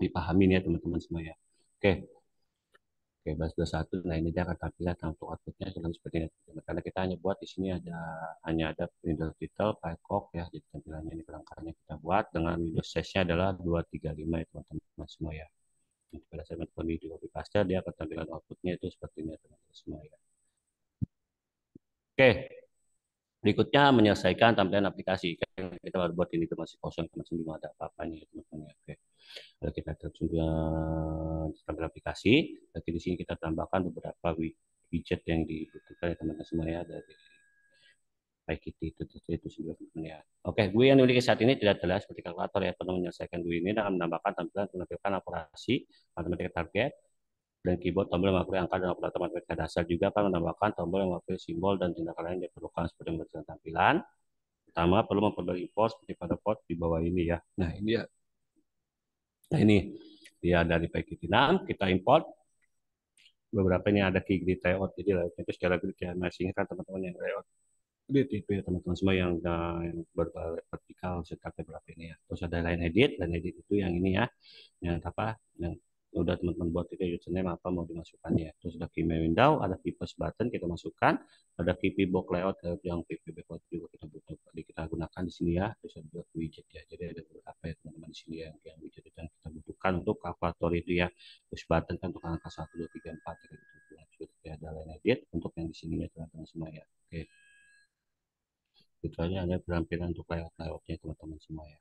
dipahamin ya teman-teman semua ya. Oke, bahas 21. Nah, ini dia akan tampilan untuk outputnya seperti ini. Karena kita hanya buat di sini hanya ada Windows title, PyCock ya. Jadi tampilannya ini kerangkanya kita buat dengan Windows size-nya adalah 235 ya teman-teman semua ya. Jadi pada saat teman-teman di copy paste, dia akan tampilan outputnya itu seperti ini teman-teman semua ya. Oke, berikutnya menyelesaikan tampilan aplikasi. Kita baru buat ini masih kosong, masih belum ada apa-apanya ya teman-teman ya. Oke. Lalu kita sudah tampilan aplikasi. Jadi di sini kita tambahkan beberapa widget yang dibutuhkan ya teman-teman semua ya, dari PyKitty itu sendiri teman-teman ya. Oke, GUI yang dimiliki saat ini tidak terlihat seperti kalkulator ya. Perlu menyelesaikan GUI ini dengan menambahkan tampilan menampilkan operasi matematika target dan keyboard, tombol yang mewakili angka dan operator matematika dasar. Juga akan menambahkan tombol yang mewakili simbol dan tindakan lain yang diperlukan seperti memberikan tampilan. Pertama, perlu memperbarui import seperti pada port di bawah ini ya. Nah, ini ya. Nah, ini dia dari PyKitty 6, kita import beberapa ini ada key grid layout. Jadi itu secara grid ya, masih ingat kan teman-teman yang layout grid itu ya teman-teman semua yang vertikal seperti berapa ini ya. Terus ada line edit itu yang ini ya, yang apa, yang udah teman-teman buat itu username apa mau dimasukkannya. Terus ada key window, ada key push button kita masukkan, ada key box layout yang key background juga kita butuh, kita gunakan di sini ya. Terus ada widget ya. Jadi ada beberapa ya teman-teman di sini yang widget yang kita butuhkan untuk kalkulator itu ya. Push button kan untuk angka 1, 2, 3, 4 gitu. Sudah ada line edit untuk yang di sini ya teman-teman semua ya. Oke. Itu aja ada penampilan untuk layoutnya teman-teman semua ya.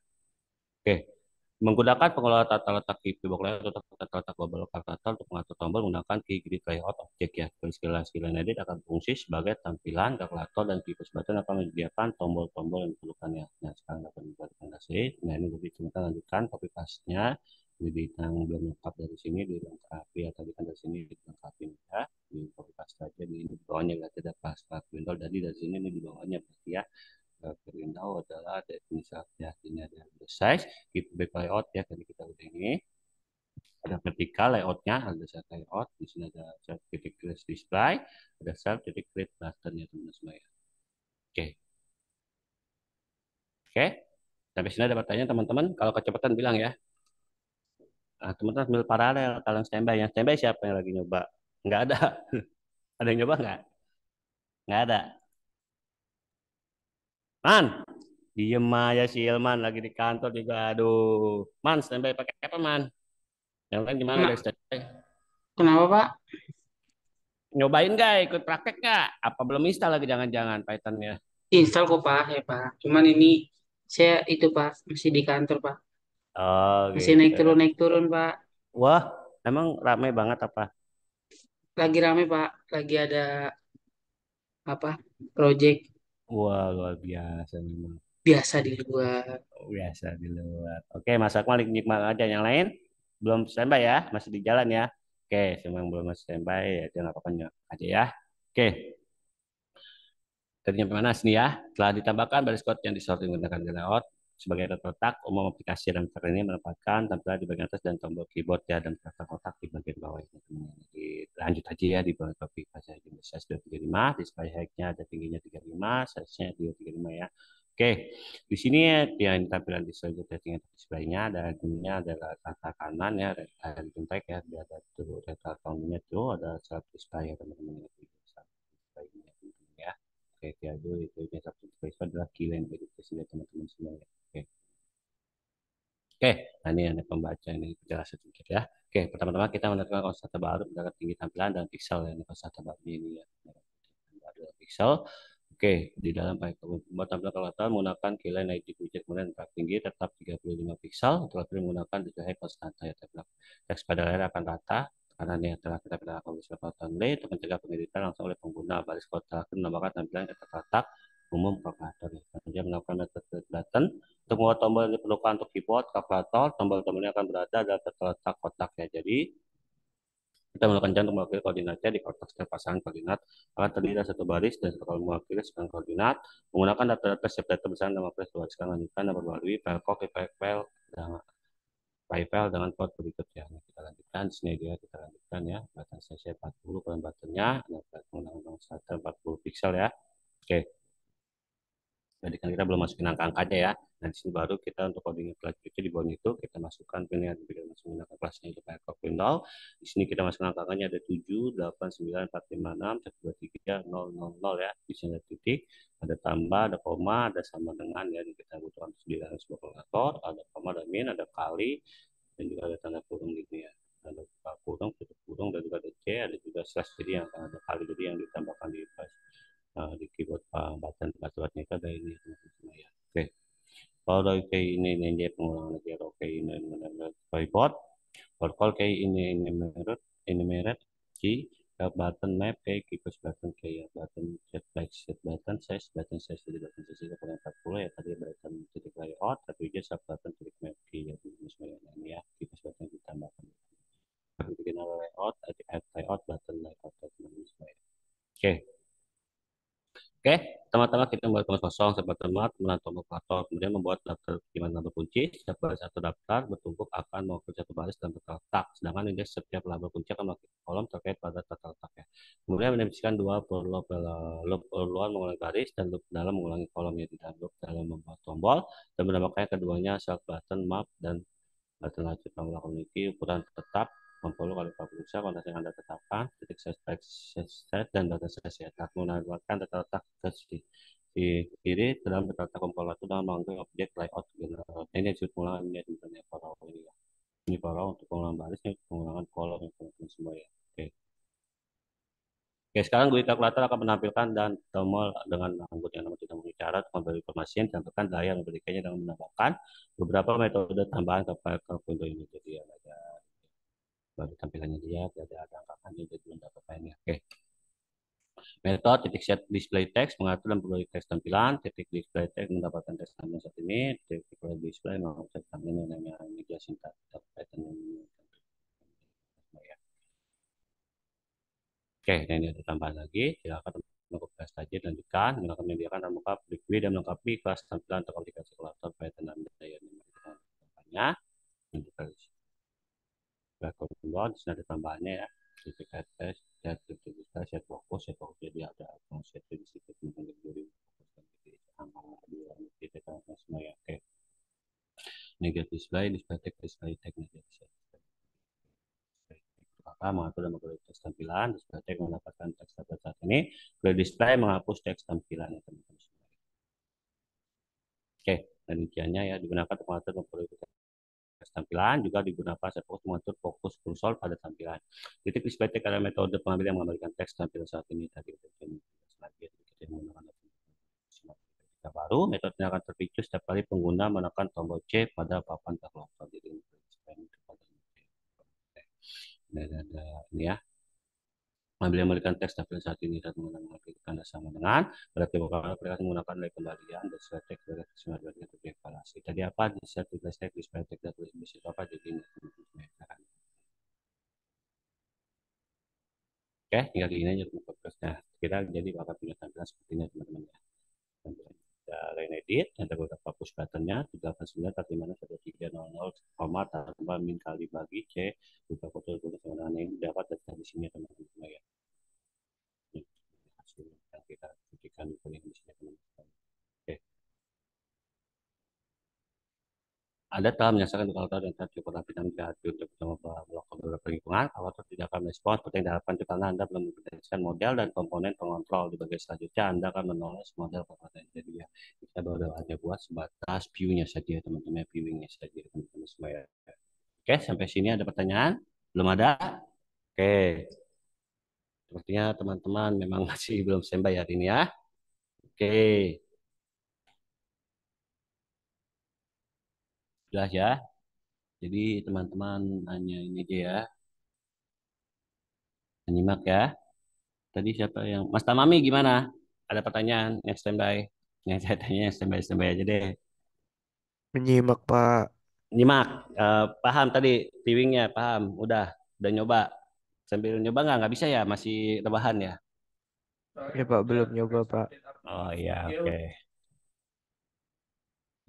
Oke. Menggunakan pengelola tata letak key box layout atau tata letak global kalkulator untuk mengatur tombol menggunakan key grid layout objek ya. Skill edit akan berfungsi sebagai tampilan kalkulator dan key push button akan menyediakan tombol-tombol yang diperlukannya. Nah, sekarang akan dibuat rekomendasi. Nah, ini lebih kita lanjutkan copy paste-nya. Jadi yang belum lengkap dari sini dilengkapi atau dari sini dilengkapi ya. Di copy paste aja di bawahnya berarti ada pas window. Jadi dari sini ini di bawahnya berarti ya. Window adalah definisi ya, ini ada size, keep back layout ya, tadi kita udah ini ada vertikal layoutnya, ada set layout, di sini ada set titik grid display, ada set titik grid button ya teman-teman semua ya. Oke, oke, sampai sini ada pertanyaan teman-teman. Kalau kecepatan bilang ya. Nah, teman-teman sambil paralel, kalian standby. Yang standby siapa yang lagi nyoba? Nggak ada. Ada yang nyoba nggak? Nggak ada. Man, diem aja si Ilman lagi di kantor juga. Aduh, Man standby pakai apa Man? Yang lain gimana Kena- guys? Kenapa Pak? Nyobain nggak? Ikut praktek nggak? Apa belum install lagi jangan-jangan Python-nya? Install kok Pak, ya Pak. Cuman ini saya itu Pak masih di kantor Pak. Oh Masih gitu. naik turun Pak. Wah, emang ramai banget apa? Lagi rame Pak. Lagi ada apa? Project Wah, luar biasa memang. biasa di luar. Biasa di luar. Oke, Mas Akmal nikmat aja. Yang lain belum standby ya? Masih di jalan ya? Oke, semua yang belum standby ya jangan apa-apa aja ya. Oke. Tadi nyampe mana sini ya? Telah ditambahkan baris code yang disortir menggunakan layout sebagai letak umum aplikasi dan fitur ini menempatkan tampilan di bagian atas dan tombol keyboard ya dan kotak-kotak di bagian bawah. Jadi lanjut aja ya di bawah topik saya jenis size 235, display height-nya ada tingginya 35, size-nya 235 ya. Oke, di sini ya, yang tampilan di setting display-nya ada ininya ada kata kanan ya, ada contek ya, ada tuh data tahunnya tuh ada self display ya teman-teman ya. Oke, Tiago itu yang satu itu adalah Kilen edukasi teman-teman semua ya. Oke. Oke, nah ini ada pembaca ini penjelasan sedikit ya. Oke, pertama-tama kita menentukan konstelasi baru berdasarkan tinggi tampilan dan pixel ya. Ini konstelasi baru ini ya. Ada pixel. Oke, di dalam membuat tampilan kalkulator menggunakan Kilen ID widget kemudian tetap tinggi tetap 35 pixel. Terakhir menggunakan display konstanta ya. Teks pada layar akan rata karena ini telah kita pilih bisa kelihatan untuk mencegah pengeditan langsung oleh pengguna baris kotak menambahkan tampilan kotak umum kalkulator. Kemudian melakukan metode button untuk membuat tombol yang diperlukan untuk keyboard kalkulator, tombol-tombolnya akan berada dalam terletak kotak ya. Jadi kita melakukan untuk mewakili koordinatnya di kotak setiap pasangan koordinat akan terdiri dari satu baris dan satu kolom mewakili sekian koordinat menggunakan data setiap data besar nama press dua sekarang lanjutkan dan melalui file dengan code berikut ya. Nah, kita lanjutkan sini dia kita lanjutkan ya. Button size 40 dan buttonnya menggunakan starter 40 pixel ya. Oke. Jadi kan kita belum masukin angka-angkanya ya. Nanti sini baru kita untuk coding selanjutnya di bawah itu kita masukkan pilihan kita menggunakan kelasnya itu Firefox Windows. Di sini kita masukkan angkanya ada 7, 8, 9, 4, 5, 6, 1, 2, 3, 0, 0, 0 ya. Di sini ada titik, ada tambah, ada koma, ada sama dengan ya. Yang kita butuhkan di dalam sebuah kalkulator, ada koma, ada min, ada kali, dan juga ada tanda kurung gitu ya. Ada kurung, tutup kurung, dan juga ada C, ada juga slash jadi yang akan ada kali jadi yang ditambahkan di keyboard button passwordnya itu ada ini semua ya. Oke. Kalau kayak ini dia pengulangan lagi oke ini menurut keyboard. Kalau kayak ini menurut key button map kayak keyboard button kayak button set button size jadi button size itu kurang 40 ya tadi button titik layout tapi aja sub button titik map key ya semuanya ini ya keyboard button ditambahkan. Tapi bikin layout add layout button layout teman-teman semua. Oke. Oke, pertama-tama kita membuat kelas kosong seperti teman tombol klator, kemudian membuat daftar gimana berkunci. Setiap baris atau daftar bertumpuk akan mengikuti satu baris dan terletak. Sedangkan indeks setiap label kunci akan mengikuti kolom terkait pada tata letaknya. Kemudian mendefinisikan dua loop luar mengulangi baris dan loop dalam mengulangi kolomnya di dalam loop dalam membuat tombol dan menambahkan keduanya self button map dan button lanjut tombol community ukuran tetap 60 kali 40 bisa konteks yang Anda tetapkan, titik set dan batas set. Menggunakan tata letak di kiri dalam tata letak komparator dengan mengambil objek layout general. Ini disebut pengulangan ini sebenarnya para ini ya. Ini para untuk pengulangan baris, ini pengulangan kolom yang teman-teman semua ya. Oke. Oke, sekarang GUI kalkulator akan menampilkan dan tombol dengan anggut yang tidak memiliki cara untuk memberi informasi yang ditampilkan layar memberikannya dengan menambahkan beberapa metode tambahan kepada window ini. Jadi ada baru tampilannya dia, ada angkatannya, jadi mendapatkannya. Oke. Metode titik set display text mengatur dan memperoleh teks tampilan, titik display text mendapatkan teks tampilan saat ini, titik display mengakses tampilan yang namanya media singkat pattern ini. Oke, dan ini ada tambahan lagi. Silakan mengkopi saja dan lanjutkan. Menggunakan menyediakan dan buka liquid dan melengkapi kelas tampilan untuk aplikasi kalkulator Python dan daya tambahannya. Kita di sini ada tambahannya ya. Titik test, set fokus, jadi ada set di situ teman-teman jadi semua ya. Oke. Negatif display text, display text, mengatur dan memperoleh teks tampilan, display text mendapatkan teks tabel saat ini, display menghapus teks tampilan ya teman-teman. Oke, demikiannya ya digunakan untuk mengatur memperoleh teks tampilan, juga digunakan set fokus mengatur fokus kursor pada tampilan. Titik display text adalah metode pengambil yang mengembalikan teks tampilan saat ini tadi lagi kita menggunakan baru metodenya akan terpicu setiap kali pengguna menekan tombol C pada papan kalkulator. Jadi ada ini ya. Ambil memberikan teks tampilan saat ini dan menggunakan sama dengan berarti aplikasi menggunakan nilai kembalian dan set text dari semua untuk evaluasi. Tadi apa di set text display text dan tulis itu apa jadi ini. Oke, tinggal gini aja podcastnya. Kita jadi bakal punya tampilan seperti ini teman-teman ya. Kita line edit, nanti kita hapus buttonnya 389.1.300, koma tambah min kali bagi C, buka foto tulis sama ini dapat dari sini teman-teman ya. Ini hasil yang kita berikan di sini teman-teman. Oke. Anda telah menyelesaikan kalkulator dan cukup rapi dan berhati untuk blok beberapa lingkungan. Kalkulator tidak akan merespons seperti yang diharapkan karena Anda belum menggunakan model dan komponen pengontrol. Di bagian selanjutnya Anda akan menulis model kalkulator. Jadi ya, kita baru hanya buat sebatas view-nya saja teman-teman, viewing-nya saja teman-teman semua ya. Oke, sampai sini ada pertanyaan? Belum ada? Oke. Sepertinya teman-teman memang masih belum standby hari ini ya. Oke. Jelas ya? Jadi teman-teman hanya ini aja ya. Menyimak ya. Tadi siapa yang Mas Tamami gimana? Ada pertanyaan yang standby? Yang saya tanya yang standby aja deh. Menyimak, Pak. Nyimak, paham tadi viewingnya, paham. Udah nyoba. Sambil nyoba nggak bisa ya, masih rebahan ya. Ya, Pak, belum nyoba, Pak. Oh iya, oke.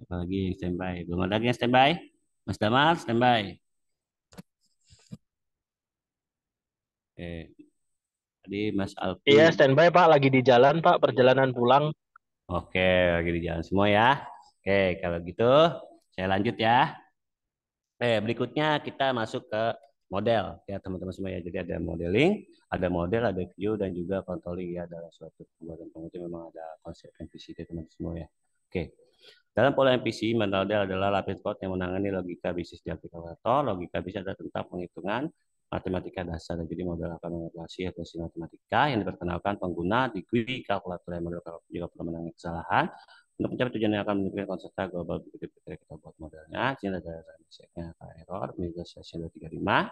Apa lagi yang standby? Belum ada lagi yang standby? Mas Damar standby. Oke. Tadi Mas Alfi. Iya, standby Pak, lagi di jalan Pak, perjalanan pulang. Oke, lagi di jalan semua ya. Oke, kalau gitu saya lanjut ya. Berikutnya kita masuk ke model ya teman-teman semua ya. Jadi ada modeling, ada model, ada view dan juga controlling ya dalam suatu pembuatan penguji memang ada konsep MPC teman-teman semua ya. Oke. Dalam pola MPC, model adalah lapisan kode yang menangani logika bisnis di aplikator. Logika bisnis adalah tentang penghitungan matematika dasar. Jadi model akan mengevaluasi evaluasi matematika yang diperkenalkan pengguna di GUI kalkulator yang model kalkulator juga pernah menangani kesalahan. Untuk mencapai tujuan yang akan menunjukkan konsep global begitu kita buat modelnya. Sini ada setnya error, minus sesi 235.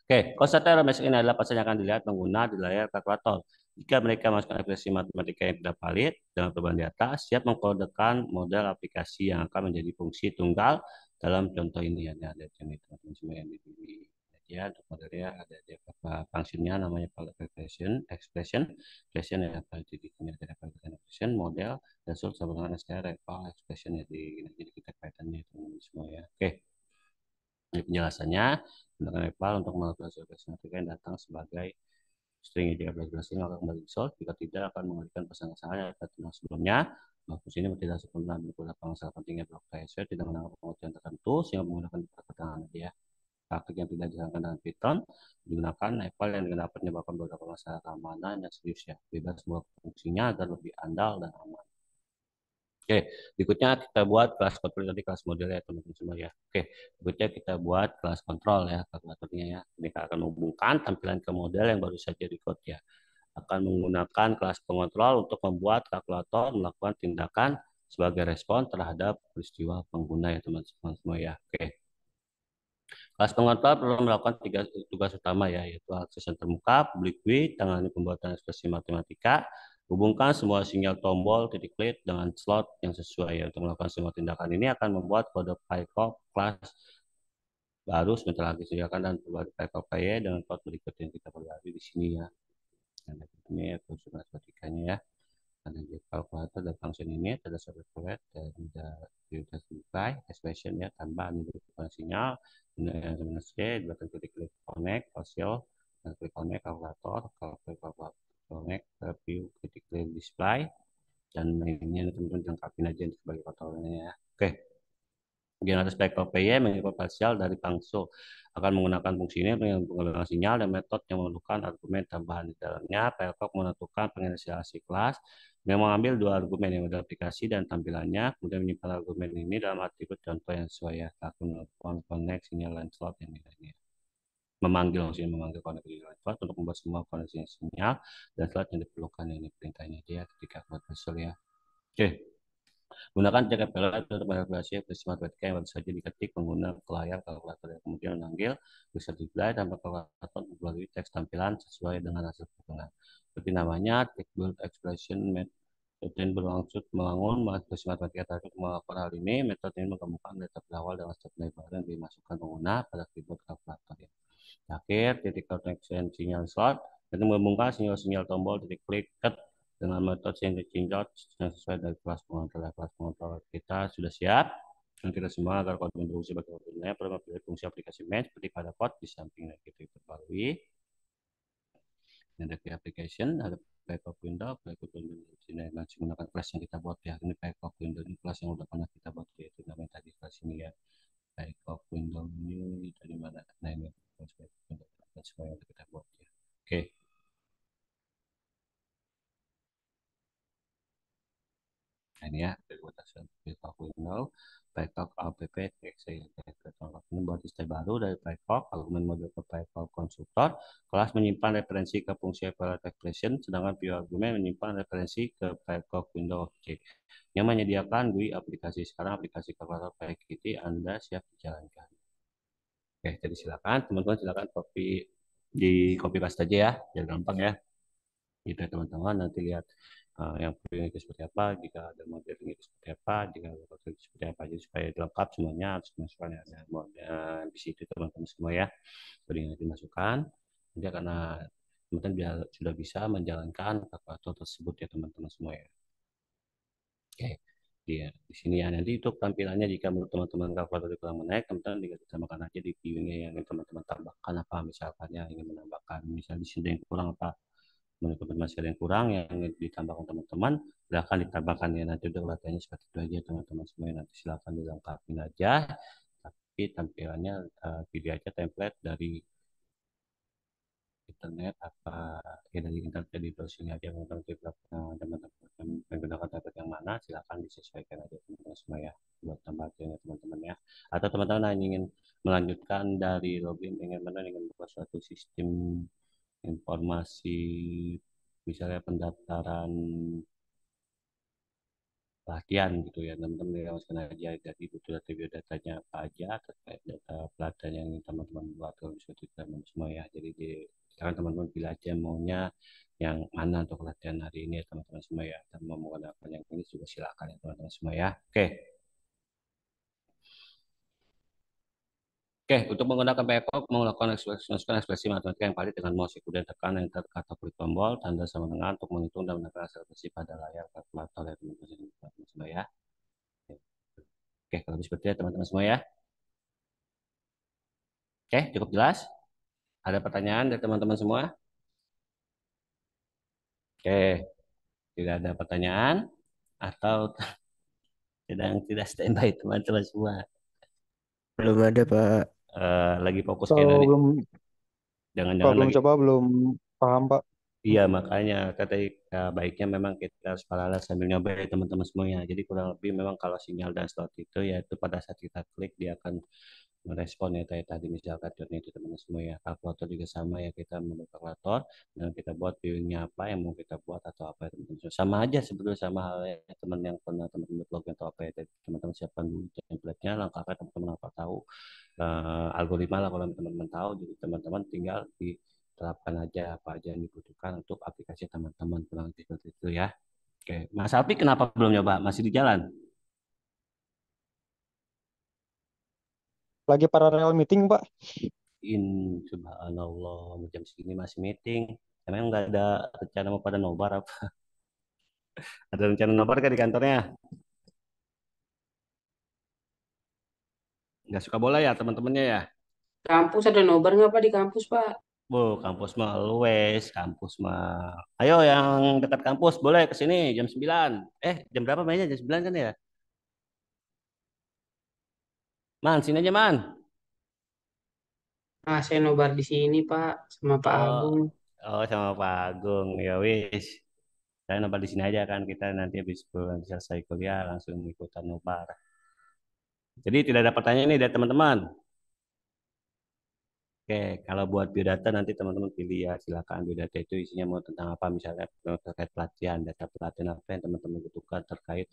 Oke, konsep error message ini adalah pesan yang akan dilihat pengguna di layar kalkulator. Jika mereka masukkan aplikasi matematika yang tidak valid dengan perubahan di atas, siap mengkodekan model aplikasi yang akan menjadi fungsi tunggal dalam contoh ini. Ada teman-teman semua yang dipilih. Ya, untuk modelnya ada fungsinya namanya expression ya, expression model dan source sama dengan expression ya jadi kita kaitannya teman-teman semua ya. Oke. Ini penjelasannya menggunakan eval untuk melakukan matematika yang datang sebagai string. Jika berhasil akan kembali solve, jika tidak akan mengembalikan pesan kesalahan yang sebelumnya. Maksud ini tidak sempurna menggunakan masalah pentingnya blok TSV tidak menggunakan pengertian tertentu sehingga menggunakan perkataan ya. praktik yang tidak disarankan dengan Python digunakan Apple yang dapat menyebabkan beberapa masalah keamanan yang serius ya. Bebas semua fungsinya agar lebih andal dan aman. Oke, berikutnya kita buat kelas kontrol tadi kelas model ya teman-teman semua ya. Oke, berikutnya kita buat kelas kontrol ya kalkulatornya ya. Ini akan menghubungkan tampilan ke model yang baru saja di code ya. Akan menggunakan kelas pengontrol untuk membuat kalkulator melakukan tindakan sebagai respon terhadap peristiwa pengguna ya teman-teman semua ya. Oke. Kelas pengontrol perlu melakukan tiga tugas utama ya, yaitu akses yang terbuka, public key, tangani pembuatan ekspresi matematika, hubungkan semua sinyal tombol titik lead dengan slot yang sesuai ya. Untuk melakukan semua tindakan ini akan membuat kode PyCorp kelas baru sebentar lagi sediakan dan PyCorp PY dengan kode berikut yang kita pelajari di sini ya. Nah, ini ya fungsi matematikanya ya. Ada di kalkulator dan function ini ada sebagai collect dan ada supply expression ya tambah menunjukkan sinyal dengan C belakang klik connect partial dan klik connect kalkulator kalau klik kalkulator connect ke view klik display dan ini teman-teman lengkapin aja sebagai kontrolnya ya. Oke. Bagian atas baik PY mengikut parsial dari fungsi akan menggunakan fungsi ini untuk menggunakan sinyal dan metode yang memerlukan argumen tambahan di dalamnya. PLCOP menentukan penginisiasi kelas dengan mengambil dua argumen yang ada aplikasi dan tampilannya, kemudian menyimpan argumen ini dalam atribut contoh yang sesuai ya. Akun connect sinyal dan slot yang nilainya. Memanggil koneksi sinyal slot untuk membuat semua koneksi sinyal dan slot yang diperlukan ini perintahnya dia ketika buat hasil ya. Oke. Gunakan jaga pelet untuk manipulasi aplikasi matematika yang baru saja diketik pengguna ke layar kalkulator yang kemudian mengambil bisa display tanpa kalkulator melalui teks tampilan sesuai dengan hasil perhitungan. Seperti namanya, text build expression method bermaksud membangun aplikasi matematika tadi melakukan hal ini. Metode ini menggabungkan data berawal dengan step label yang dimasukkan pengguna pada keyboard kalkulator. Ya. Terakhir, titik connection sinyal slot itu menggabungkan sinyal-sinyal tombol titik klik dengan metode yang dicinjot yang sesuai dari kelas pengontrol. Kelas pengontrol kita sudah siap. Dan kita semua agar kode berfungsi sebagai kontrolnya perlu memilih fungsi aplikasi match seperti pada kode di samping yang kita perbarui. Ada application, ada backup window, backup window ini masih menggunakan kelas yang kita buat ya. Ini backup window ini kelas yang udah pernah kita buat yaitu namanya tadi kelas ini ya. Backup window ini dari mana? Nah ini kelas backup window semua yang kita buat ya. Oke. Nah, ini ya, batasan backup window, backup app, ini buat istilah baru dari backup, argumen model ke backup konstruktor, kelas menyimpan referensi ke fungsi evaluate expression, sedangkan view argumen menyimpan referensi ke backup window object yang menyediakan GUI aplikasi. Sekarang aplikasi kalkulator PyKitty Anda siap dijalankan. Oke, jadi silakan teman-teman silakan copy paste aja ya, biar gampang ya. Gitu teman-teman nanti lihat yang video itu seperti apa, jika ada model itu seperti apa, jika ada model itu seperti apa, jadi supaya lengkap semuanya harus dimasukkan ya, ada model di situ teman-teman semua ya, yang dimasukkan, nanti karena teman-teman sudah bisa menjalankan kalkulator tersebut ya teman-teman semua ya. Oke, ya di sini ya nanti untuk tampilannya jika menurut teman-teman kalkulator kurang menaik, teman-teman juga ditambahkan aja di viewnya yang teman-teman tambahkan apa misalkan ya ingin menambahkan, misalnya di sini yang kurang apa menurut masih ada yang kurang yang ditambahkan teman-teman silahkan ditambahkan ya nanti udah latihannya seperti itu aja teman-teman semuanya nanti silahkan dilengkapi aja tapi tampilannya pilih aja template dari internet apa ya dari internet di browsing aja teman-teman menggunakan template yang mana silahkan disesuaikan aja teman-teman semua ya buat tambahnya teman-teman ya atau teman-teman ingin melanjutkan dari login ingin membuat suatu sistem informasi misalnya pendaftaran pelatihan gitu ya teman-teman ya masukkan aja jadi butuh data biodatanya apa aja terkait data pelatihan yang teman-teman buat kalau bisa teman semua ya jadi sekarang teman-teman pilih aja maunya yang mana untuk pelatihan hari ini ya teman-teman semua ya dan mau menggunakan yang ini juga silakan ya teman-teman semua ya oke. Oke, untuk menggunakan backup, melakukan ekspresi matematika yang valid dengan mouse kemudian tekan enter atau klik tombol tanda sama dengan untuk menghitung dan menekan ekspresi pada layar kalkulator ya teman-teman semua ya. Oke, kalau seperti itu teman-teman semua ya. Oke, cukup jelas? Ada pertanyaan dari teman-teman semua? Oke, tidak ada pertanyaan atau sedang tidak standby teman-teman semua. Belum ada, Pak. Lagi fokus kayak Kalau nanti, belum kalau jangan-jangan belum lagi. coba belum paham Pak. Iya, makanya kata baiknya memang kita harus paralel sambil nyoba ya teman-teman semuanya. Jadi kurang lebih memang kalau sinyal dan slot itu yaitu pada saat kita klik dia akan merespon ya kayak tadi misalkan contohnya itu teman-teman semua ya. Kalkulator juga sama ya, kita membuat kalkulator dan kita buat view-nya apa yang mau kita buat atau apa ya teman-teman. Sama aja sebetulnya sama halnya teman yang pernah teman-teman login atau apa ya. Jadi teman-teman siapkan dulu template-nya, langkahnya teman-teman apa tahu, algoritma lah kalau teman-teman tahu. Jadi teman-teman tinggal diterapkan aja apa aja yang dibutuhkan untuk aplikasi teman-teman kurang lebih seperti itu ya. Oke, Mas Alpi kenapa belum nyoba? Masih di jalan? Lagi paralel meeting Pak. In subhanallah jam segini masih meeting. Emang nggak ada rencana mau pada nobar apa? Ada rencana nobar kan di kantornya? Nggak suka bola ya teman-temannya ya? Kampus ada nobar nggak Pak di kampus Pak? Kampus mah luwes, kampus mah. Ayo yang dekat kampus boleh ke sini jam 9. Jam berapa mainnya? Jam 9 kan ya? Man, sini aja man. Ah, saya nobar di sini Pak sama Pak Oh, Agung. oh sama Pak Agung. Ya wis. Saya nobar di sini aja kan kita nanti habis selesai kuliah langsung ikutan nobar. Jadi tidak ada pertanyaan nih dari teman-teman. Oke, kalau buat biodata nanti teman-teman pilih ya, silakan biodata itu isinya mau tentang apa, misalnya terkait pelatihan, data pelatihan apa yang teman-teman butuhkan terkait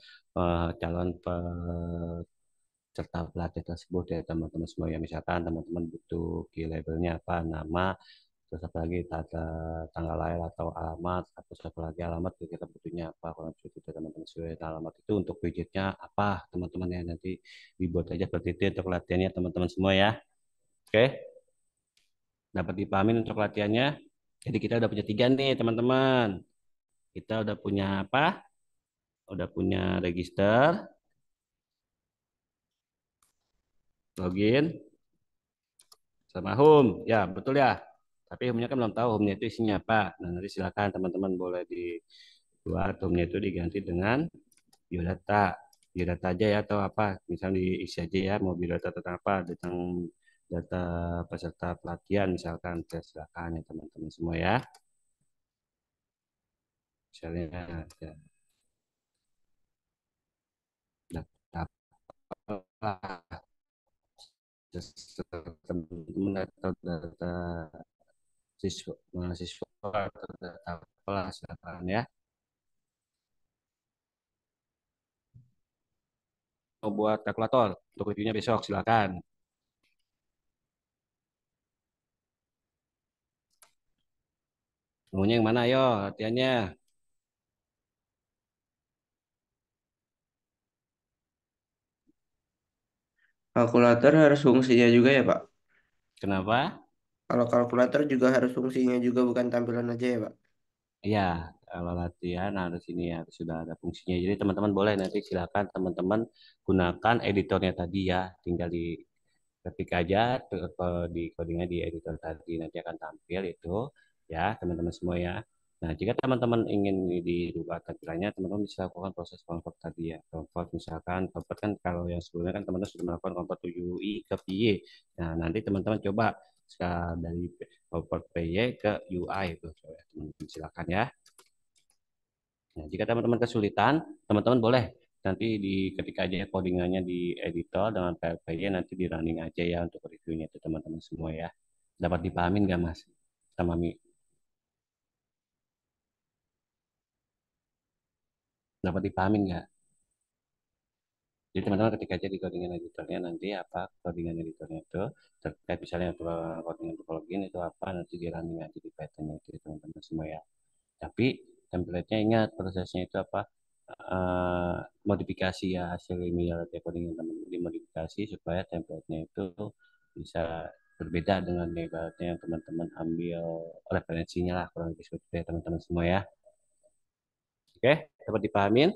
calon peserta pelatihan tersebut ya teman-teman semua ya, misalkan teman-teman butuh key labelnya apa, nama, terus apa lagi tanggal lahir atau alamat, terus apa lagi alamat kita butuhnya apa, kalau itu teman-teman sesuai alamat itu untuk widgetnya apa teman-teman ya nanti dibuat aja seperti itu untuk latihannya teman-teman semua ya. Oke. Dapat dipahamin untuk latihannya. Jadi kita udah punya tiga nih teman-teman. Kita udah punya apa? Udah punya register, login, sama home. Ya betul ya. Tapi home-nya kan belum tahu home-nya itu isinya apa. Nah nanti silakan teman-teman boleh dibuat home-nya itu diganti dengan biodata. Biodata aja ya atau apa. Misalnya diisi aja ya mau biodata tentang apa. Tentang data peserta pelatihan misalkan. Silakan ya teman-teman semua ya. Misalnya ya, data teman-teman atau data siswa mahasiswa atau data kelas silakan ya. Mau buat kalkulator untuk reviewnya besok silakan. Maunya yang mana ayo latihannya? Kalkulator harus fungsinya juga ya, Pak. Kenapa? Kalau kalkulator juga harus fungsinya juga bukan tampilan aja ya, Pak. Iya, kalau latihan harus ini ya, sudah ada fungsinya. Jadi teman-teman boleh nanti silakan teman-teman gunakan editornya tadi ya. Tinggal di ketik aja di codingnya di editor tadi nanti akan tampil itu ya teman-teman semua ya. Nah jika teman-teman ingin dirubah tampilannya teman-teman bisa lakukan proses convert tadi ya. Convert misalkan convert kan kalau yang sebelumnya kan teman-teman sudah melakukan convert to UI ke PY. Nah nanti teman-teman coba dari convert PY ke UI itu teman-teman silakan ya. Nah, jika teman-teman kesulitan, teman-teman boleh nanti ketik aja codingannya di editor dengan PLP-nya nanti di running aja ya untuk reviewnya itu teman-teman semua ya. Dapat dipahamin nggak Mas? Sama Mi? Dapat dipahamin nggak? Jadi teman-teman ketik aja di codingan editornya nanti apa codingan editornya itu terkait misalnya codingan untuk login itu apa nanti di running aja di Python itu teman-teman semua ya. Tapi template-nya ingat prosesnya itu apa? eh, Modifikasi ya hasil email coding yang teman dimodifikasi supaya template-nya itu bisa berbeda dengan ibaratnya yang teman-teman ambil referensinya lah kurang lebih seperti itu ya teman-teman semua ya. Oke, dapat dipahamin?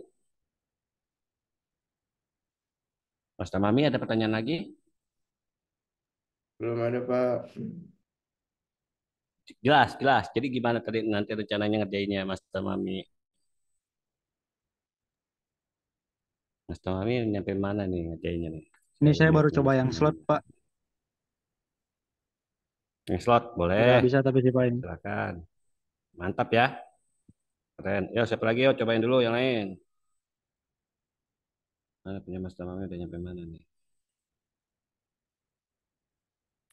Mas Tamami ada pertanyaan lagi? Belum ada, Pak. Jelas, jelas. Jadi gimana tadi nanti rencananya ngerjainnya Mas Tamami? Mas Tamami nyampe mana nih ngerjainnya nih? Ini Saya saya lihat baru nih coba Mas yang slot Tamami. Pak. Yang slot boleh, Nggak bisa tapi sih Pak ini. silakan. Mantap ya, keren. Yo, siapa lagi? Yo, cobain dulu yang lain. Mana punya Mas Tamami udah nyampe mana nih?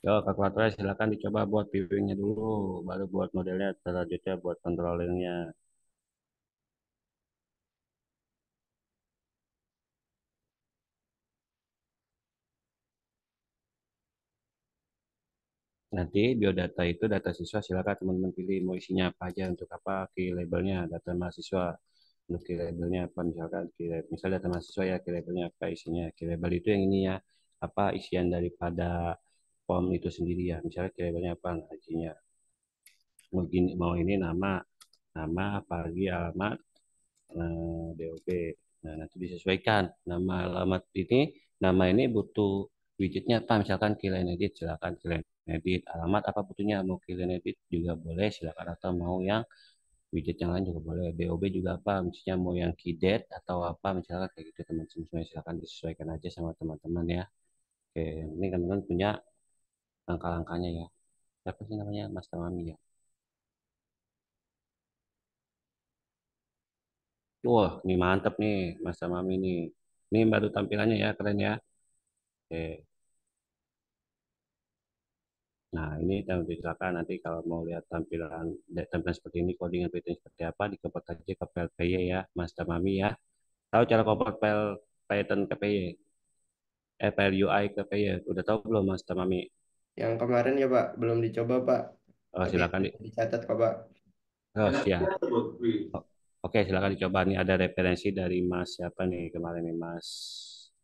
Yo, kalkulatornya silakan dicoba buat viewingnya dulu, baru buat modelnya, selanjutnya buat controllingnya. Nanti biodata itu data siswa, silakan teman-teman pilih mau isinya apa aja, untuk apa key labelnya, data mahasiswa. Untuk key labelnya apa, misalkan misal data mahasiswa ya, key labelnya apa isinya. Key label itu yang ini ya, apa isian daripada form itu sendiri ya. Misalnya key labelnya apa, nah, isinya. Mau ini nama, apalagi alamat, DOB. Nah, nanti disesuaikan nama alamat ini, butuh widgetnya apa, misalkan Keyline Edit, silakan Keyline Edit. Alamat apa butuhnya, mau Keyline Edit juga boleh, silakan, atau mau yang widget yang lain juga boleh. DOB juga apa, misalnya mau yang keydet atau apa, misalkan kayak gitu teman-teman, silakan disesuaikan aja sama teman-teman ya. Oke, ini teman-teman punya langkah-langkahnya ya. Siapa sih namanya, Mas Tamami ya? Wah, ini mantep nih Mas Tamami nih. Ini baru tampilannya ya, keren ya. Oke. Nah, ini yang silakan nanti kalau mau lihat tampilan seperti ini, codingan Python seperti apa, di-convert aja ke PLPY ya, Mas Tamami ya. Tahu cara convert Python ke PY? PLUI ke PY? Udah tahu belum, Mas Tamami? Yang kemarin ya Pak, belum dicoba Pak. Oh, Tapi silakan dicatat kok Pak. oh, siap. Oke, silakan dicoba nih, ada referensi dari Mas siapa nih kemarin nih, Mas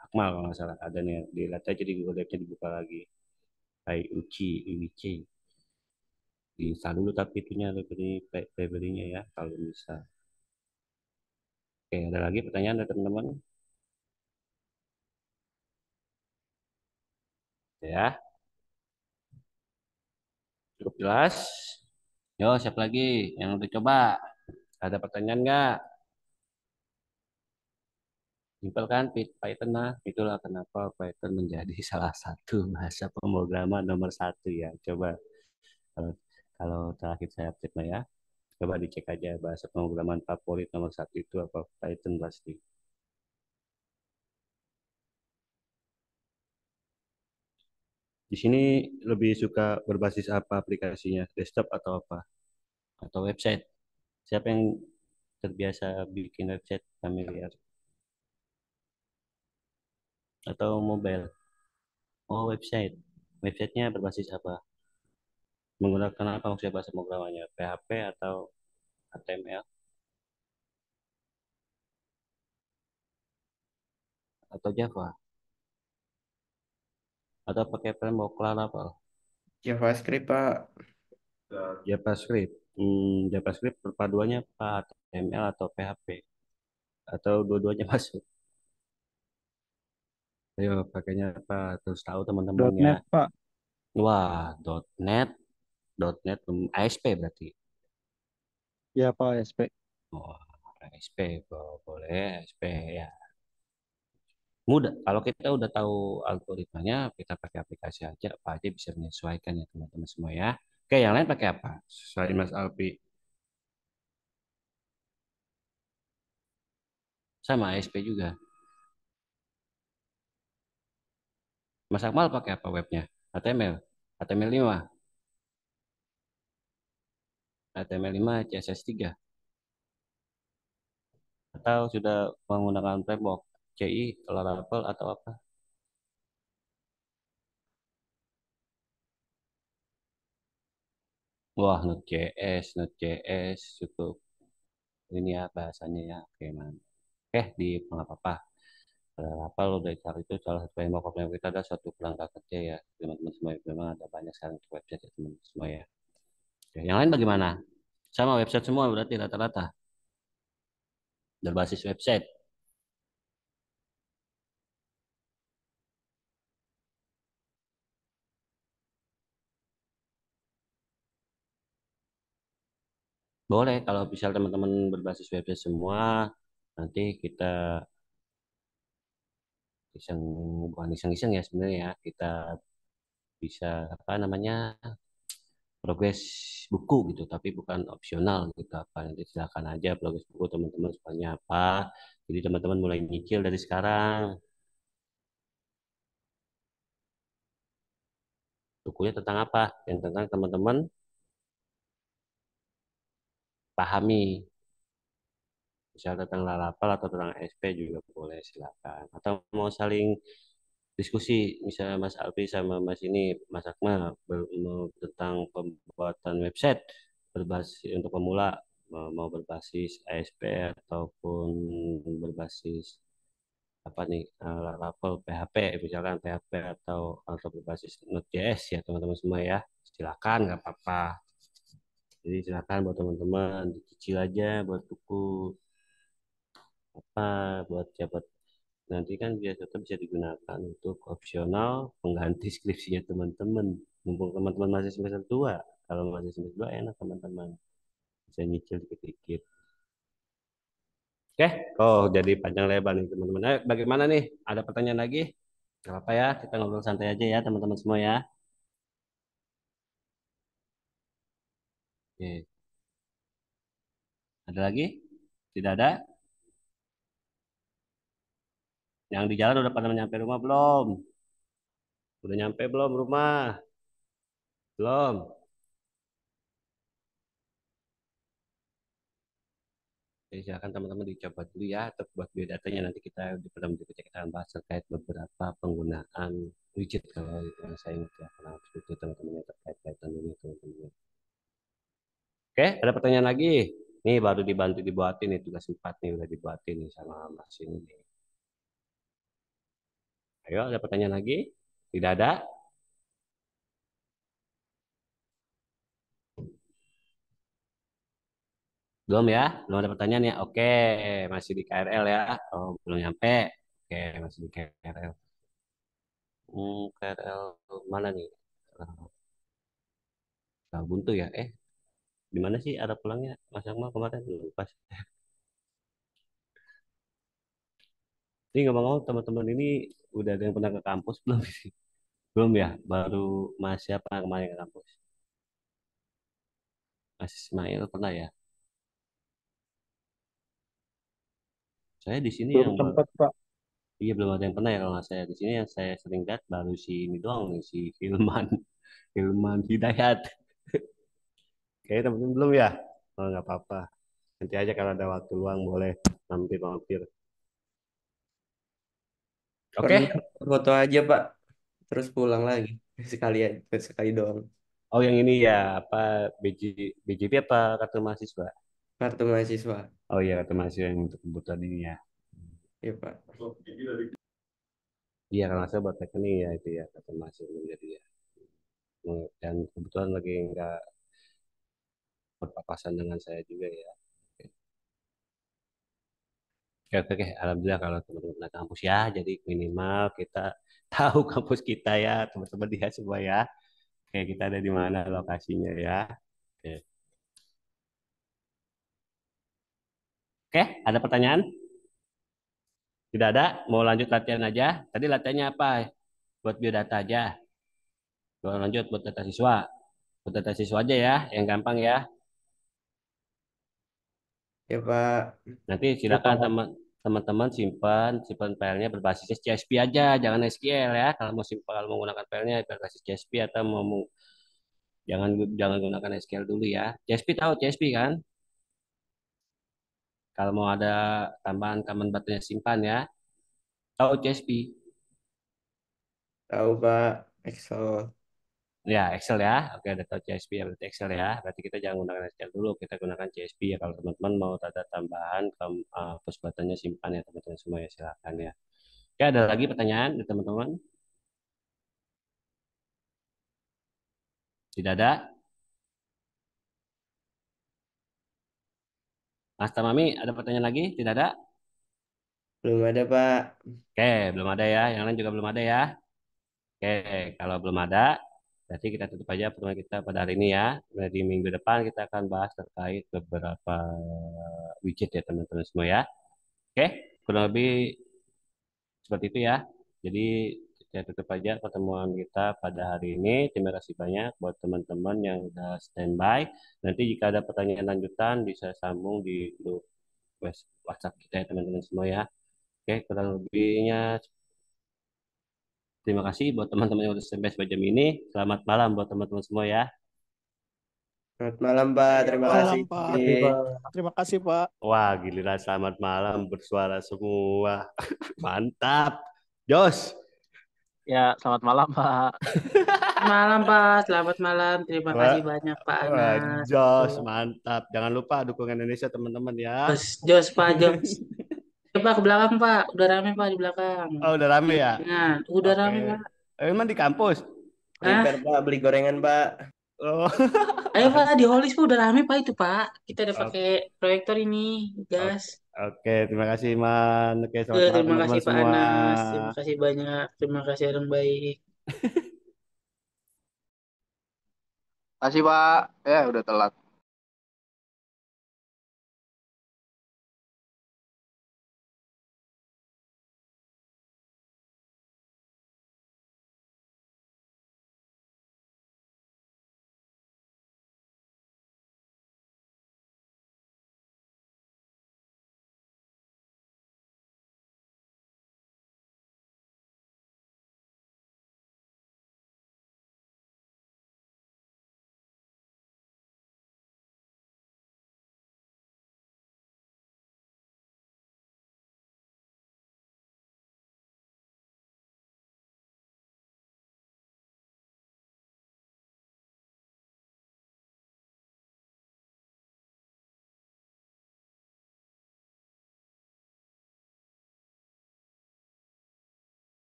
Akmal kalau nggak salah. Ada nih, dilihat aja di Google Drive-nya, dibuka lagi. Hai Uci, Iwici. Diinstal dulu tapi itunya, library-nya ya kalau bisa. Oke, ada lagi pertanyaan dari teman-teman? Ya, cukup jelas. Yo, siapa lagi yang udah coba? Ada pertanyaan nggak? Simpel kan, Python mah. Itulah kenapa Python menjadi salah satu bahasa pemrograman nomor satu ya. Coba kalau kalau terakhir saya update mah ya. Coba dicek aja bahasa pemrograman favorit nomor satu itu apa, Python pasti. Di sini lebih suka berbasis apa aplikasinya? Desktop atau apa? Atau website? Siapa yang terbiasa bikin website familiar? Atau mobile? Oh, website. Websitenya berbasis apa? Menggunakan apa maksudnya bahasa pemrogramannya? PHP atau HTML? Atau Java? Atau pakai framework Laravel? JavaScript Pak. JavaScript. JavaScript perpaduannya apa? HTML atau PHP? Atau dua-duanya masuk? Ayo, pakainya apa? Terus tahu teman-teman ya. .NET Pak. Wah, .NET, ASP berarti. Ya Pak SP. Oh, ASP, boleh ASP ya. Mudah. Kalau kita udah tahu algoritmanya, kita pakai aplikasi aja, apa aja bisa menyesuaikan ya teman-teman semua ya. Oke, yang lain pakai apa? Selain Mas Alpi, sama ASP juga. Mas Akmal pakai apa webnya? HTML, HTML5, HTML5, CSS3, atau sudah menggunakan framework CI, Laravel atau apa? Wah, Node.js cukup ini ya bahasanya ya. Oke, man. Oke, di nggak apa-apa. Apa lo dari cara itu salah satu framework kita ada suatu kerangka kerja ya teman-teman semua. Memang ada banyak sekarang untuk website ya teman-teman semua ya. Oke, yang lain bagaimana? Sama website semua berarti rata-rata berbasis website. Boleh kalau misal teman-teman berbasis website semua, nanti kita bukan iseng-iseng ya sebenarnya ya, kita bisa apa namanya, progres buku gitu, tapi bukan opsional gitu apa. Nanti silakan aja progres buku teman-teman sukanya apa. Jadi teman-teman mulai nyicil dari sekarang. Bukunya tentang apa? Yang tentang teman-teman pahami. Misalnya tentang lalapal atau tentang SP juga boleh silakan. Atau mau saling diskusi, misalnya Mas Alfi sama Mas ini, Mas Akmal tentang pembuatan website berbasis untuk pemula, mau berbasis ASP ataupun berbasis apa nih, Laravel PHP, misalkan PHP atau berbasis Node.js ya teman-teman semua ya, silakan nggak apa-apa. Jadi silakan buat teman-teman dicicil aja buat buku apa, buat siapa nanti kan biar tetap bisa digunakan untuk opsional pengganti skripsinya teman-teman. Mumpung teman-teman masih semester 2, kalau masih semester 2 enak teman-teman bisa nyicil dikit-dikit. Oke, oh jadi panjang lebar nih teman-teman. Bagaimana nih? Ada pertanyaan lagi? Gak apa-apa ya, kita ngobrol santai aja ya teman-teman semua ya. Oke, ada lagi? Tidak ada? Yang di jalan udah pada nyampe rumah belum? Udah nyampe belum rumah? Belum? Jadi silakan teman-teman dicoba dulu ya untuk buat biodatanya, nanti kita di pertemuan berikutnya kita akan bahas terkait beberapa penggunaan widget kalau itu yang saya ingat ya, karena itu teman-teman yang terkait kaitan ini teman-teman. Oke, ada pertanyaan lagi? Nih baru dibantu dibuatin nih tugas 4 nih udah dibuatin nih sama Mas ini nih. Ayo ada pertanyaan lagi? Tidak ada? Belum ya? Belum ada pertanyaan ya? Oke, masih di KRL ya? Oh, belum nyampe. Oke, masih di KRL. KRL mana nih? Buntu ya? Di mana sih ada pulangnya Mas Akmal kemarin lupa. Ini ngomong-ngomong teman-teman ini udah ada yang pernah ke kampus belum sih? Belum ya? Baru Mas siapa yang kemarin ke kampus? Mas Ismail pernah ya? Saya di sini Belum yang baru, sempat, Pak. iya belum ada yang pernah ya kalau nggak saya. Di sini yang saya sering lihat baru si ini doang nih, si Hilman, Hilman Hidayat. Kayaknya teman-teman belum ya? Oh nggak apa-apa. Nanti aja kalau ada waktu luang boleh mampir-mampir. Pernah Oke? foto aja Pak, terus pulang lagi sekalian, sekali doang. Oh yang ini ya apa BJB apa kartu mahasiswa? Kartu mahasiswa, Oh iya kartu mahasiswa yang untuk kebutuhan ini ya. ya Pak. Iya kalau nggak salah buat rekening ya itu ya kata Mas Ilmu jadi ya. Dan kebetulan lagi nggak berpapasan dengan saya juga ya. Oke, oke, oke. Alhamdulillah kalau teman-teman pernah kampus ya. Jadi minimal kita tahu kampus kita ya teman-teman dia semua ya. Oke kita ada di mana lokasinya ya. Oke, oke. Ada pertanyaan? Tidak ada. Mau lanjut latihan aja. Tadi latihannya apa? Buat biodata aja. Mau lanjut buat data siswa. Buat data siswa aja ya, yang gampang ya. Ya Pak. Nanti Ya, silakan Pak. teman-teman simpan simpan filenya berbasis CSV aja, jangan SQL ya. Kalau mau simpan kalau menggunakan filenya berbasis CSV atau jangan jangan gunakan SQL dulu ya. CSV tahu CSV kan? Kalau mau ada tambahan common buttonnya simpan ya. Tahu CSV? Tahu Pak, Excel. Ya Excel ya. Oke ada tahu CSV ya berarti Excel ya. Berarti kita jangan gunakan SQL dulu, kita gunakan CSV ya. Kalau teman-teman mau ada tambahan push buttonnya simpan ya teman-teman semua ya silakan ya. Oke ada lagi pertanyaan dari teman-teman? Tidak ada? Mas Tamami, ada pertanyaan lagi? Tidak ada? Belum ada Pak. Oke, belum ada ya. Yang lain juga belum ada ya. Oke, kalau belum ada, berarti kita tutup aja pertemuan kita pada hari ini ya. Nah, di minggu depan kita akan bahas terkait beberapa widget ya teman-teman semua ya. Oke, kurang lebih seperti itu ya. Jadi Kita tutup aja pertemuan kita pada hari ini. Terima kasih banyak buat teman-teman yang udah standby. Nanti jika ada pertanyaan lanjutan bisa sambung di grup WhatsApp kita ya teman-teman semua ya. Oke, kurang lebihnya terima kasih buat teman-teman yang udah standby sampai jam ini. Selamat malam buat teman-teman semua ya. Selamat malam, Pak. Terima Malam, kasih. Pak. Makasih, Pak. Terima kasih, Pak. Wah, giliran selamat malam bersuara semua. Mantap. Jos. Ya, selamat malam, Pak. Malam Pak, selamat malam. Terima Wah, kasih banyak Pak wah, Anas. Jos, mantap. Jangan lupa dukung Indonesia teman-teman ya. Jos Pak, Jos. Pak ke belakang Pak, udah rame Pak di belakang. Oh, udah rame ya? Nah, udah Oke. rame Pak. Emang di kampus? Hah? Prepare, Pak. Beli gorengan, Pak. Oh. Ayo Pak, di Holis Pak udah rame Pak itu Pak. Kita udah Oke. pakai proyektor ini, gas. Oke, terima kasih Man. Oke, selamat malam Terima teman-teman kasih Pak semua. Anas, terima kasih banyak, terima kasih orang baik. Kasih Pak. Ya udah telat.